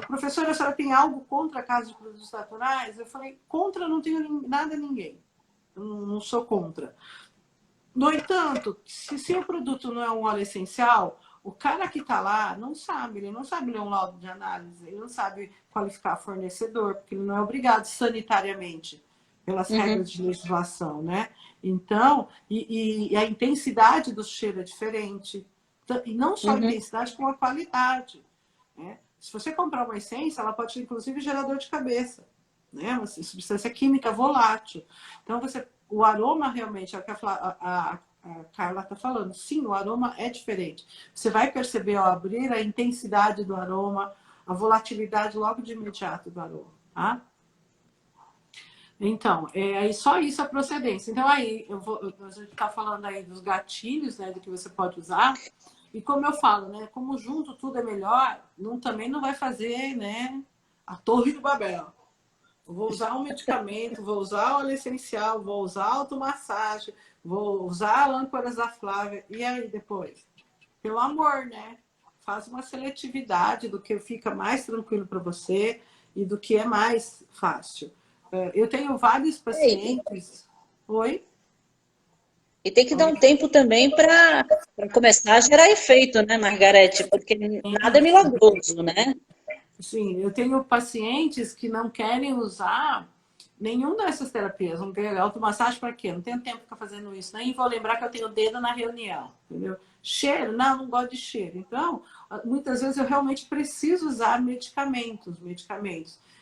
Professora, a senhora tem algo contra a Casa de Produtos Naturais? Eu falei, contra não tenho nada a ninguém. Não sou contra. No entanto, se o produto não é um óleo essencial, o cara que está lá não sabe, ele não sabe ler um laudo de análise, ele não sabe qualificar fornecedor, porque ele não é obrigado sanitariamente pelas regras de legislação, né? Então, e a intensidade do cheiro é diferente. E não só a intensidade, como a qualidade, né? Se você comprar uma essência, ela pode ser, inclusive, gerador de cabeça, né? Uma substância química volátil. Então, o aroma realmente, é o que a Carla está falando. Sim, o aroma é diferente. Você vai perceber ao abrir a intensidade do aroma, a volatilidade logo de imediato do aroma, tá? Então, aí só isso a procedência. Então, aí, a gente está falando aí dos gatilhos, né, do que você pode usar. E como eu falo, né, como junto tudo é melhor, também não vai fazer, né, a torre do Babel. Eu vou usar um medicamento, vou usar óleo essencial, vou usar automassagem, vou usar âncoras da Flávia. E aí depois? Pelo amor, né? Faz uma seletividade do que fica mais tranquilo para você e do que é mais fácil. Eu tenho vários pacientes... Oi? E tem que dar um tempo também para começar a gerar efeito, né, Margarete? Porque nada é milagroso, né? Sim, eu tenho pacientes que não querem usar nenhum dessas terapias. Não quero automassagem para quê? Não tenho tempo para ficar fazendo isso. Nem vou lembrar que eu tenho o dedo na reunião, entendeu? Cheiro? Não gosto de cheiro. Então, muitas vezes eu realmente preciso usar medicamentos.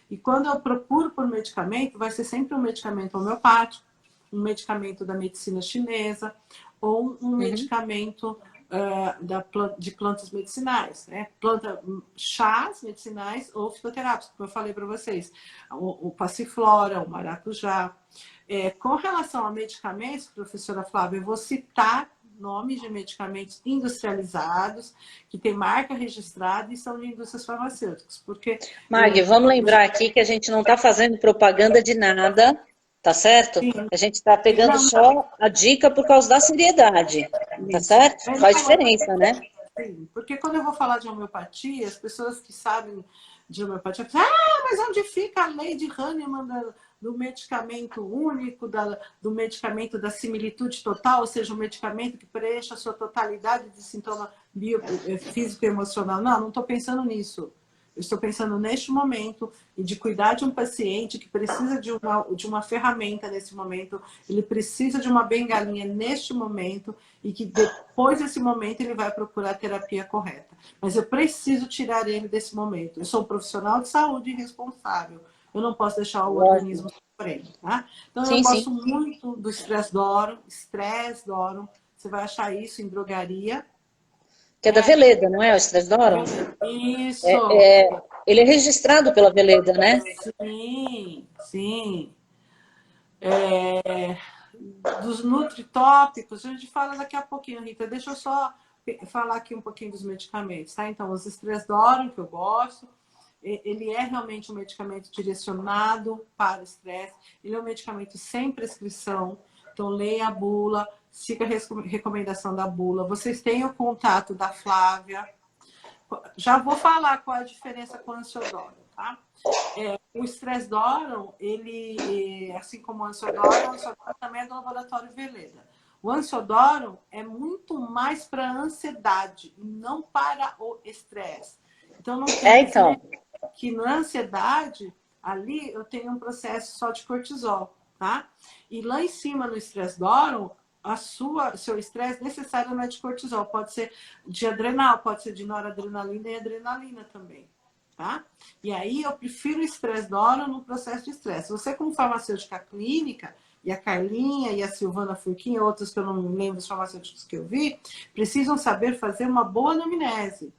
E quando eu procuro por medicamento, vai ser sempre um medicamento homeopático, um medicamento da medicina chinesa ou um medicamento de plantas medicinais, né? Chás medicinais ou fitoterápicos, como eu falei para vocês, o passiflora, o maracujá. Com relação a medicamentos, professora Flávia, eu vou citar nomes de medicamentos industrializados, que tem marca registrada e são de indústrias farmacêuticas. Porque, Mag, vamos lembrar aqui que a gente não está fazendo propaganda de nada, tá certo? sim, A gente está pegando só a dica por causa da seriedade, tá certo? Faz diferença, né? Sim, porque quando eu vou falar de homeopatia, as pessoas que sabem de homeopatia falam, mas onde fica a lei de Hahnemann do medicamento único, do medicamento da similitude total, ou seja, um medicamento que preencha a sua totalidade de sintoma físico e emocional? Não estou pensando nisso. Eu estou pensando neste momento e de cuidar de um paciente que precisa de uma ferramenta nesse momento, ele precisa de uma bengalinha neste momento e que depois desse momento ele vai procurar a terapia correta. Mas eu preciso tirar ele desse momento. Eu sou um profissional de saúde responsável. Eu não posso deixar o organismo sofrendo, tá? Então, eu gosto muito do Stress Dorum. Você vai achar isso em drogaria. Que é da Veleda, não é? O Stress Dorum? Isso. Ele é registrado pela Veleda, né? Sim, sim. Dos nutritópicos, a gente fala daqui a pouquinho, Rita. Deixa eu só falar aqui um pouquinho dos medicamentos, tá? Então, os Stress Dorum, que eu gosto, ele é realmente um medicamento direcionado para o estresse. Ele é um medicamento sem prescrição. Então, leia a bula, siga a recomendação da bula. Vocês têm o contato da Flávia. Já vou falar qual é a diferença com o Ansiodorum, tá? O Stress Dorum, ele, assim como o Ansiodorum também é do laboratório Veleda. O Ansiodorum é muito mais para a ansiedade, não para o estresse. Então, não quer dizer que na ansiedade, ali eu tenho um processo só de cortisol, tá? E lá em cima no Stress Dorum, seu estresse necessário não é de cortisol, pode ser de adrenal, pode ser de noradrenalina e adrenalina também, tá? E aí eu prefiro o Stress Dorum no processo de estresse. Você, como farmacêutica clínica, e a Carlinha e a Silvana Furquim, outros que eu não me lembro dos farmacêuticos que eu vi, precisam saber fazer uma boa anamnese.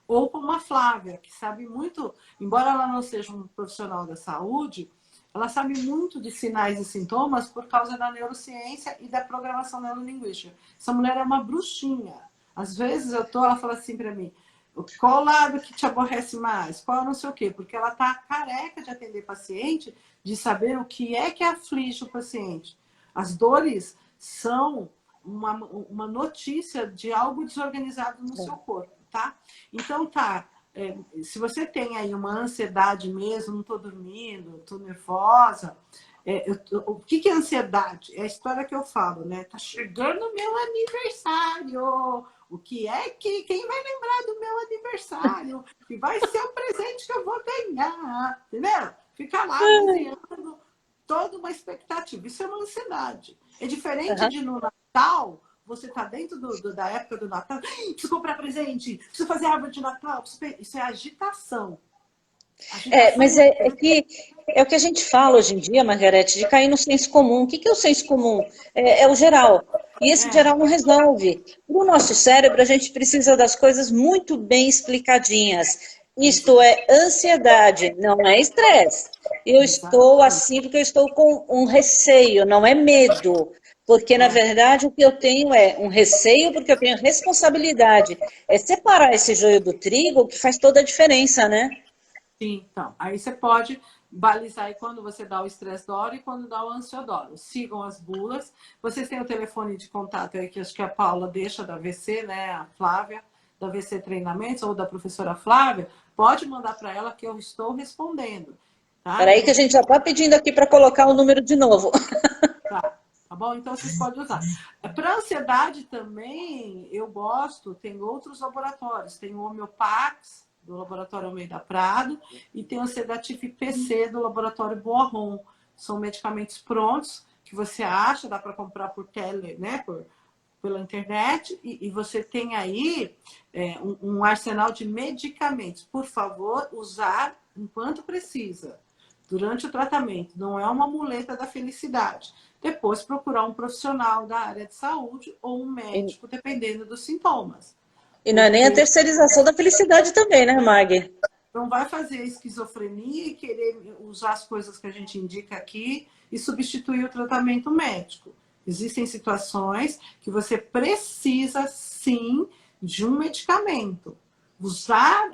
ou com uma Flávia, que sabe muito, embora ela não seja um profissional da saúde, ela sabe muito de sinais e sintomas por causa da neurociência e da programação neurolinguística. Essa mulher é uma bruxinha. Às vezes ela fala assim para mim, qual lado que te aborrece mais? Qual não sei o quê? Porque ela está careca de atender paciente, de saber o que é que aflige o paciente. As dores são uma notícia de algo desorganizado no seu corpo, tá? Então, se você tem aí uma ansiedade mesmo, não estou dormindo, estou nervosa, o que é ansiedade? É a história que eu falo, né? Tá chegando o meu aniversário. O que é que... Quem vai lembrar do meu aniversário? Que vai ser o presente que eu vou ganhar. Entendeu? Fica lá desenhando toda uma expectativa. Isso é uma ansiedade. É diferente de no Natal, você tá dentro da época do Natal, preciso comprar presente, preciso fazer árvore de Natal. Isso é agitação. Mas é o que a gente fala hoje em dia, Margarete, de cair no senso comum. O que é o senso comum? É o geral. E esse geral não resolve. Para o nosso cérebro, a gente precisa das coisas muito bem explicadinhas. Isto é ansiedade, não é estresse. Eu estou assim porque eu estou com um receio, não é medo. Porque, na verdade, o que eu tenho é um receio porque eu tenho responsabilidade. É separar esse joio do trigo que faz toda a diferença, né? Sim, então. Aí você pode balizar aí quando você dá o estressdoro e quando dá o ansiodoro. Sigam as bulas. Vocês têm o telefone de contato aí que acho que a Paula deixa da VC, né? A Flávia, da VC Treinamentos, ou da professora Flávia. Pode mandar para ela que eu estou respondendo. Tá? Peraí que a gente já está pedindo aqui para colocar o número de novo. Tá bom? Então vocês podem usar. Para ansiedade também, eu gosto, tem outros laboratórios. Tem o Homeopax, do Laboratório Almeida Prado, e tem o Sedatif PC, do Laboratório Boarron. São medicamentos prontos, que você acha, dá para comprar por tele, né? Pela internet, e você tem aí um arsenal de medicamentos. Por favor, usar enquanto precisa, durante o tratamento. Não é uma muleta da felicidade. Depois, procurar um profissional da área de saúde ou um médico, dependendo dos sintomas. E não é nem a terceirização da felicidade também, né, Mag? Não vai fazer esquizofrenia e querer usar as coisas que a gente indica aqui e substituir o tratamento médico. Existem situações que você precisa, sim, de um medicamento. Usar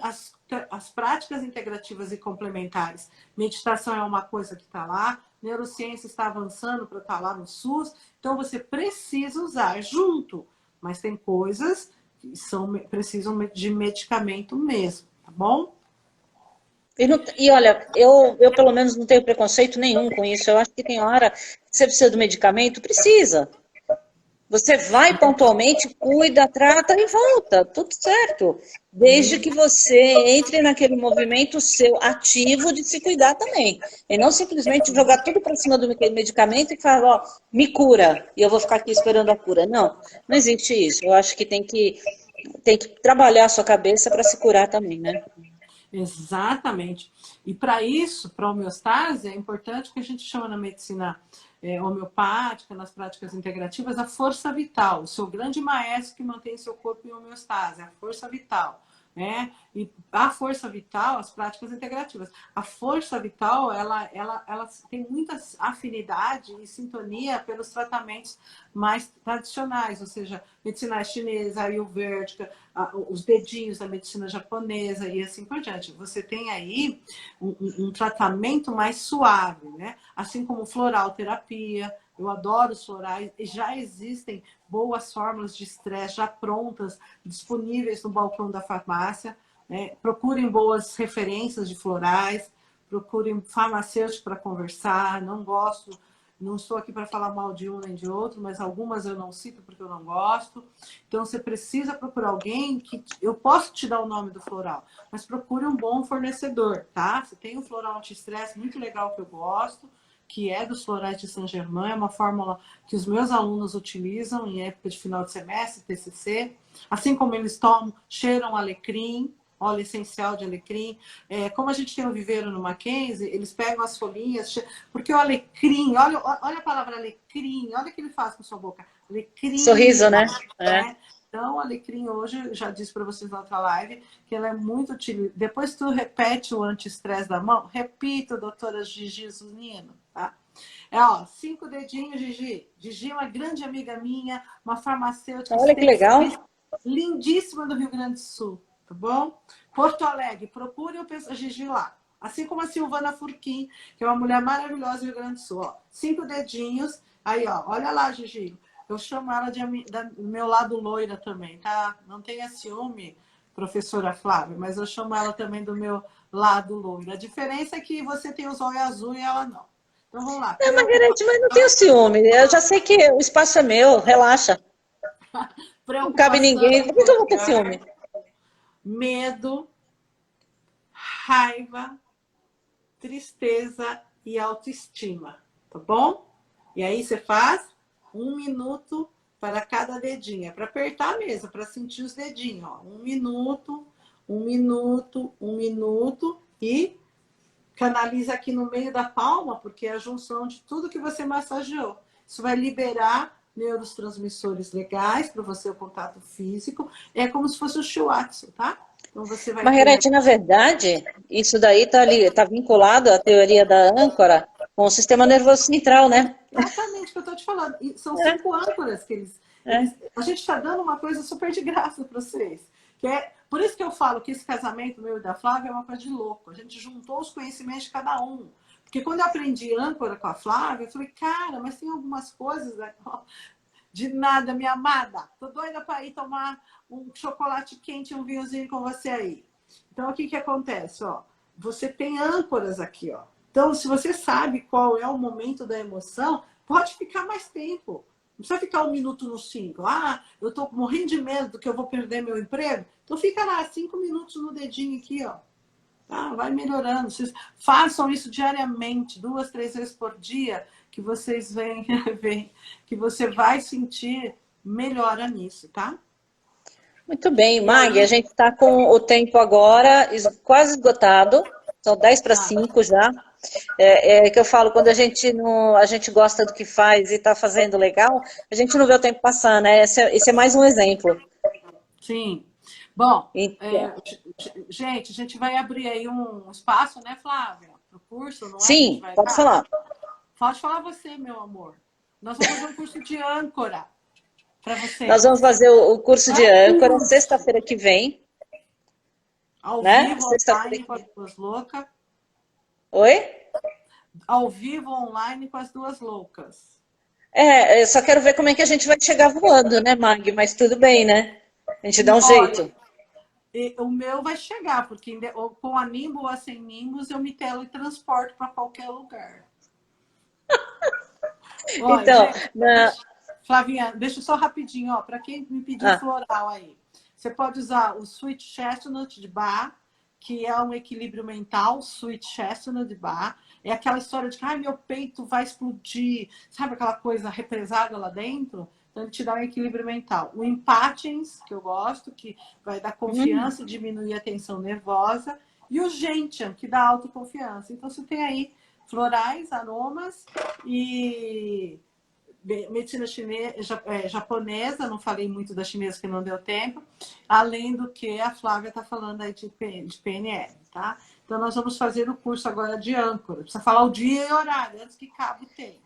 as práticas integrativas e complementares. Meditação é uma coisa que está lá, neurociência está avançando para estar lá no SUS, então você precisa usar junto, mas tem coisas que precisam de medicamento mesmo, tá bom? E olha, eu pelo menos não tenho preconceito nenhum com isso. Eu acho que tem hora que você precisa do medicamento, precisa. Você vai pontualmente, cuida, trata e volta, tudo certo. Desde que você entre naquele movimento seu ativo de se cuidar também. E não simplesmente jogar tudo para cima do medicamento e falar, ó, me cura, e eu vou ficar aqui esperando a cura. Não, não existe isso. Eu acho que tem que trabalhar a sua cabeça para se curar também, né? Exatamente. E para isso, para a homeostase, é importante o que a gente chama na medicina homeopática, nas práticas integrativas, a força vital, o seu grande maestro que mantém seu corpo em homeostase, a força vital. Né? E a força vital, as práticas integrativas. A força vital, ela tem muita afinidade e sintonia pelos tratamentos mais tradicionais, ou seja, medicina chinesa, ayurvédica, os dedinhos da medicina japonesa e assim por diante. Você tem aí um tratamento mais suave, né? Assim como floral terapia. Eu adoro os florais. Já existem boas fórmulas de estresse já prontas, disponíveis no balcão da farmácia. Né? Procurem boas referências de florais, procurem farmacêutico para conversar. Não estou aqui para falar mal de um nem de outro, mas algumas eu não cito porque eu não gosto. Então, você precisa procurar alguém que... Eu posso te dar o nome do floral, mas procure um bom fornecedor, tá? Você tem um floral anti-estresse muito legal que eu gosto, que é dos florais de Saint-Germain, é uma fórmula que os meus alunos utilizam em época de final de semestre, TCC. Assim como eles cheiram alecrim, óleo essencial de alecrim. Como a gente tem um viveiro no Mackenzie, eles pegam as folhinhas, porque o alecrim, olha a palavra alecrim, olha o que ele faz com a sua boca. Alecrim. Sorriso, né? Né? Então, a alecrim hoje, eu já disse para vocês na outra live, que ela é muito útil. Depois tu repete o anti-estresse da mão, repita, doutora Gigi Zunino, tá? É, ó, 5 dedinhos, Gigi. Gigi é uma grande amiga minha, uma farmacêutica Olha que legal. lindíssima do Rio Grande do Sul, tá bom? Porto Alegre, procure a Gigi lá. Assim como a Silvana Furquim, que é uma mulher maravilhosa do Rio Grande do Sul. Ó, 5 dedinhos. Aí, ó, olha lá, Gigi. Eu chamo ela do meu lado loira também, tá? Não tenha ciúme, professora Flávia, mas eu chamo ela também do meu lado loira. A diferença é que você tem os olhos azul e ela não. Então, vamos lá. Não, Margarete, mas não tenho ciúme. Eu já sei que o espaço é meu, relaxa. Não cabe ninguém. Por que eu vou ter ciúme? Medo, raiva, tristeza e autoestima, tá bom? E aí você faz 1 minuto para cada dedinho. É para apertar mesmo, para sentir os dedinhos. Ó. 1 minuto, 1 minuto, 1 minuto e canaliza aqui no meio da palma, porque é a junção de tudo que você massageou. Isso vai liberar neurotransmissores legais para você, o contato físico. É como se fosse o shiatsu, tá? Então você vai... Margarete, na verdade, isso daí está vinculado à teoria da âncora com o sistema nervoso central, né? Exatamente o que eu estou te falando. E são 5 âncoras que eles... A gente está dando uma coisa super de graça para vocês. Que é, por isso que eu falo que esse casamento meu e da Flávia é uma coisa de louco. A gente juntou os conhecimentos de cada um. Porque quando eu aprendi âncora com a Flávia, eu falei, cara, mas tem algumas coisas... De nada, minha amada. Tô doida para ir tomar um chocolate quente e um vinhozinho com você aí. Então, o que que acontece? Ó, você tem âncoras aqui, ó. Então, se você sabe qual é o momento da emoção, pode ficar mais tempo. Não precisa ficar 1 minuto no 5. Ah, eu tô morrendo de medo que eu vou perder meu emprego. Então, fica lá 5 minutos no dedinho aqui, ó. Tá? Vai melhorando. Vocês façam isso diariamente, 2, 3 vezes por dia, que vocês veem, que você vai sentir melhora nisso, tá? Muito bem, Mag, a gente está com o tempo agora quase esgotado, são 10 para 5 já. É que eu falo, quando a gente gosta do que faz e está fazendo legal, a gente não vê o tempo passar, né? Esse é mais um exemplo. Sim. Bom, Então, gente, a gente vai abrir aí um espaço, né, Flávia? Para o curso, não é? sim, pode falar. Pode falar você, meu amor. Nós vamos fazer um curso de âncora para você. Nós vamos fazer o curso de âncora sexta-feira que vem. Ao né? vivo, online, com as duas loucas. Oi? Ao vivo, online, com as duas loucas. Eu só quero ver como é que a gente vai chegar voando, né, Mag? Mas tudo bem, né? A gente dá um jeito. O meu vai chegar, porque com a Nimbus ou sem Nimbus, eu me teletransporto para qualquer lugar. Olha, Então, gente, Flavinha, deixa só rapidinho, ó, para quem me pediu floral aí. Você pode usar o Sweet Chestnut de Bach, que é um equilíbrio mental, Sweet Chestnut de Bach. É aquela história de que ai, meu peito vai explodir, sabe aquela coisa represada lá dentro? Então, ele te dá um equilíbrio mental. O Impatiens, que eu gosto, que vai dar confiança e diminuir a tensão nervosa. E o Gentian, que dá autoconfiança. Então, você tem aí florais, aromas e medicina japonesa, não falei muito da chinesa que não deu tempo, além do que a Flávia está falando aí de PNL, tá? Então, nós vamos fazer o curso agora de âncora. Precisa falar o dia e horário, antes que cabe o tempo.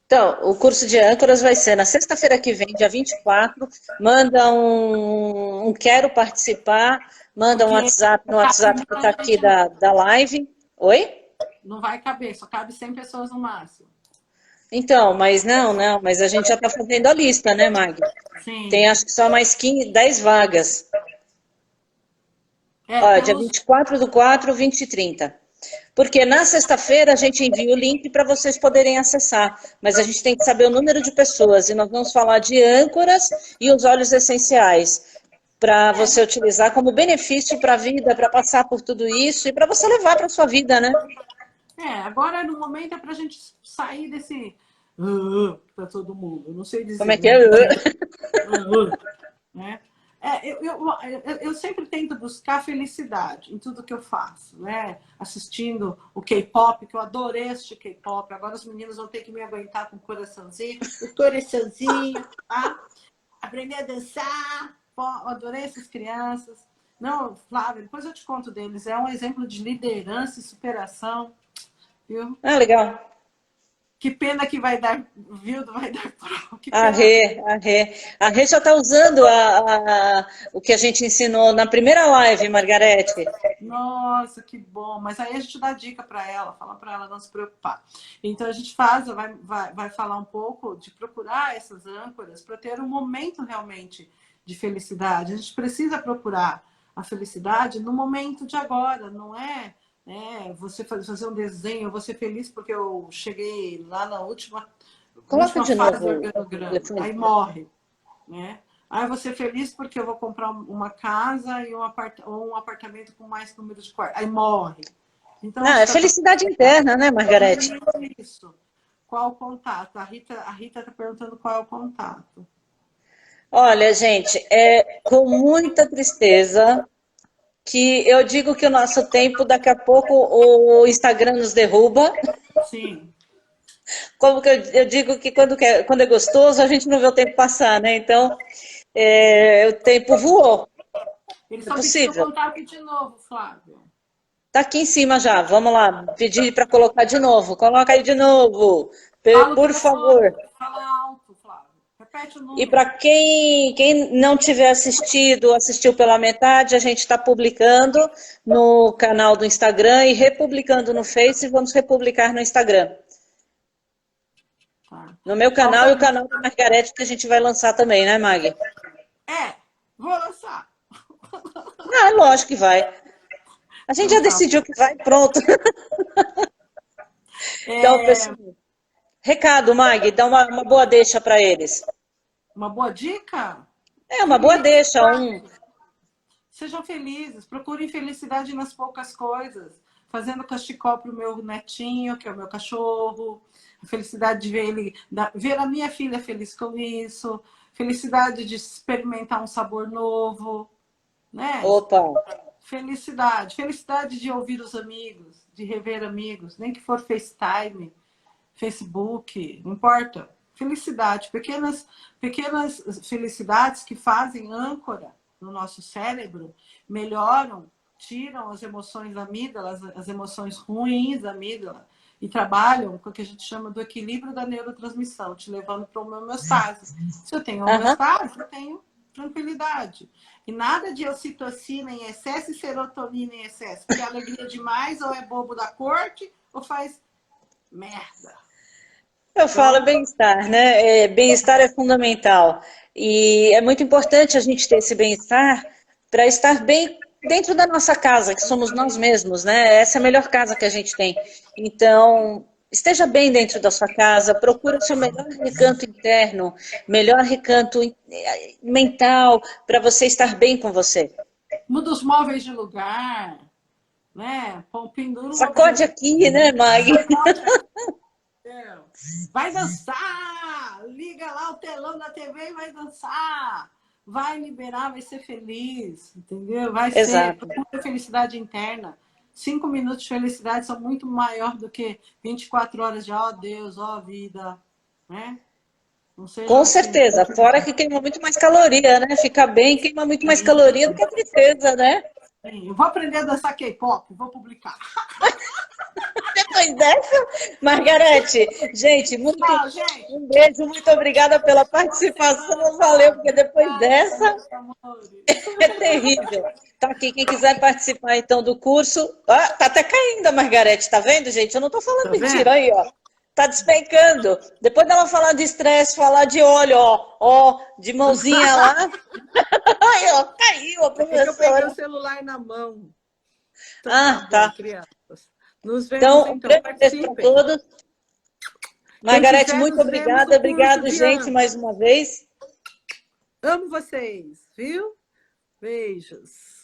Então, o curso de âncoras vai ser na sexta-feira que vem, dia 24. Manda um quero participar, manda um WhatsApp no WhatsApp que está aqui da live. Oi? Não vai caber, só cabe 100 pessoas no máximo. Então, mas mas a gente já está fazendo a lista, né, Mag? Sim. Tem acho que só mais 10 vagas. Ó, dia 24/4, 20 e 30. Porque na sexta-feira a gente envia o link para vocês poderem acessar, mas a gente tem que saber o número de pessoas, e nós vamos falar de âncoras e os óleos essenciais, para você utilizar como benefício para a vida, para passar por tudo isso e para você levar para a sua vida, né? Agora no momento é para a gente sair desse para todo mundo, não sei dizer. Como é que é? Né? Eu sempre tento buscar felicidade em tudo que eu faço, né? Assistindo o K-pop, que eu adorei assistir K-pop. Agora os meninos vão ter que me aguentar com o coraçãozinho, tá? Aprender a dançar, adorei essas crianças. Não, Flávia, depois eu te conto deles. É um exemplo de liderança e superação, viu? Ah, legal. Que pena que vai dar, viu? Vai dar prova. Que A pena. Rê, a Rê. A Rê já está usando o que a gente ensinou na primeira live, Margarete. Nossa, que bom. Mas aí a gente dá dica para ela, fala para ela não se preocupar. Então a gente vai falar um pouco de procurar essas âncoras para ter um momento realmente de felicidade. A gente precisa procurar a felicidade no momento de agora, não é, você fazer um desenho, eu vou ser feliz porque eu cheguei lá na última Coloca de fase do novo o organograma, telefone. aí morre, né? Ah, eu vou ser feliz porque eu vou comprar uma casa e ou um apartamento com mais número de quartos. Aí morre. Então, Não, a gente é está felicidade interna, né, Margarete? isso. Qual o contato? A Rita está perguntando qual é o contato. Olha, gente, é com muita tristeza que eu digo que o nosso tempo, daqui a pouco, o Instagram nos derruba. Sim. Como que eu digo que quando é gostoso, a gente não vê o tempo passar, né? Então, o tempo voou. Eles É estão pedindo possível. contato de novo, Flávio. Tá aqui em cima já. Vamos lá. Pedir para colocar de novo. Coloca aí de novo. Fala o Por telefone. favor. Fala alto, Flávio. Repete o E para número. quem não tiver assistido, assistiu pela metade, a gente está publicando no canal do Instagram e republicando no Face e vamos republicar no Instagram. Tá. No meu canal e o canal da Margarete, que a gente vai lançar também, né, Mag? Vou lançar. Ah, lógico que vai. A gente já Então tá. decidiu que vai, pronto. Então, É, pessoal, recado, Mag, dá uma boa deixa para eles. uma boa dica? É uma boa Feliz. deixa, um. Sejam felizes, procurem felicidade nas poucas coisas. Fazendo cachecol para o meu netinho, que é o meu cachorro. A felicidade de ver ele, ver a minha filha feliz com isso. Felicidade de experimentar um sabor novo, né? Opa, Felicidade. Felicidade de ouvir os amigos, de rever amigos, nem que for FaceTime, Facebook, não importa. Felicidade, pequenas felicidades que fazem âncora no nosso cérebro, melhoram, tiram as emoções da amígdala, as emoções ruins da amígdala, e trabalham com o que a gente chama do equilíbrio da neurotransmissão, te levando para uma homeostase. Se eu tenho aham. homeostase, eu tenho tranquilidade. E nada de ocitocina em excesso e serotonina em excesso, porque é alegria demais, ou é bobo da corte, ou faz merda. Eu falo Então, bem-estar, né? Bem-estar é fundamental. E é muito importante a gente ter esse bem-estar para estar bem dentro da nossa casa, que somos nós mesmos, né? Essa é a melhor casa que a gente tem. Então, esteja bem dentro da sua casa, procure o seu melhor recanto interno, melhor recanto mental, para você estar bem com você. muda os móveis de lugar, né? Pendura um Sacode objeto, aqui, né, Mag? sacode aqui. Vai dançar! Liga lá o telão da TV e vai dançar! Vai liberar, vai ser feliz, entendeu? Vai ser, Exato. procura felicidade interna. 5 minutos de felicidade são muito maior do que 24 horas de ó Deus, ó vida, né? Não seja Com assim. certeza. Fora que queima muito mais caloria, né? Ficar bem queima muito mais caloria do que a tristeza, né? Eu vou aprender a dançar K-pop, vou publicar. Depois dessa, Margarete, gente, Tchau, gente. um beijo, muito obrigada pela participação. Valeu, porque depois Obrigada, dessa meus amores. é terrível. Tá aqui, quem quiser participar então do curso. Ah, tá até caindo a Margarete, tá vendo, gente? Eu não tô falando Tá mentira vendo? aí, ó. Tá despencando. Depois dela falar de estresse, falar de óleo, ó, de mãozinha lá. Ai, ó, caiu a É que eu peguei o professora. celular na mão. Então tá Ah, bom, tá. crianças. Nos vemos Então, um então. grande beijo para Participem. todos. Quem Margarete, quiser, muito nos vemos obrigada. no curso Obrigado, de gente, Anco. mais uma vez. Amo vocês, viu? Beijos.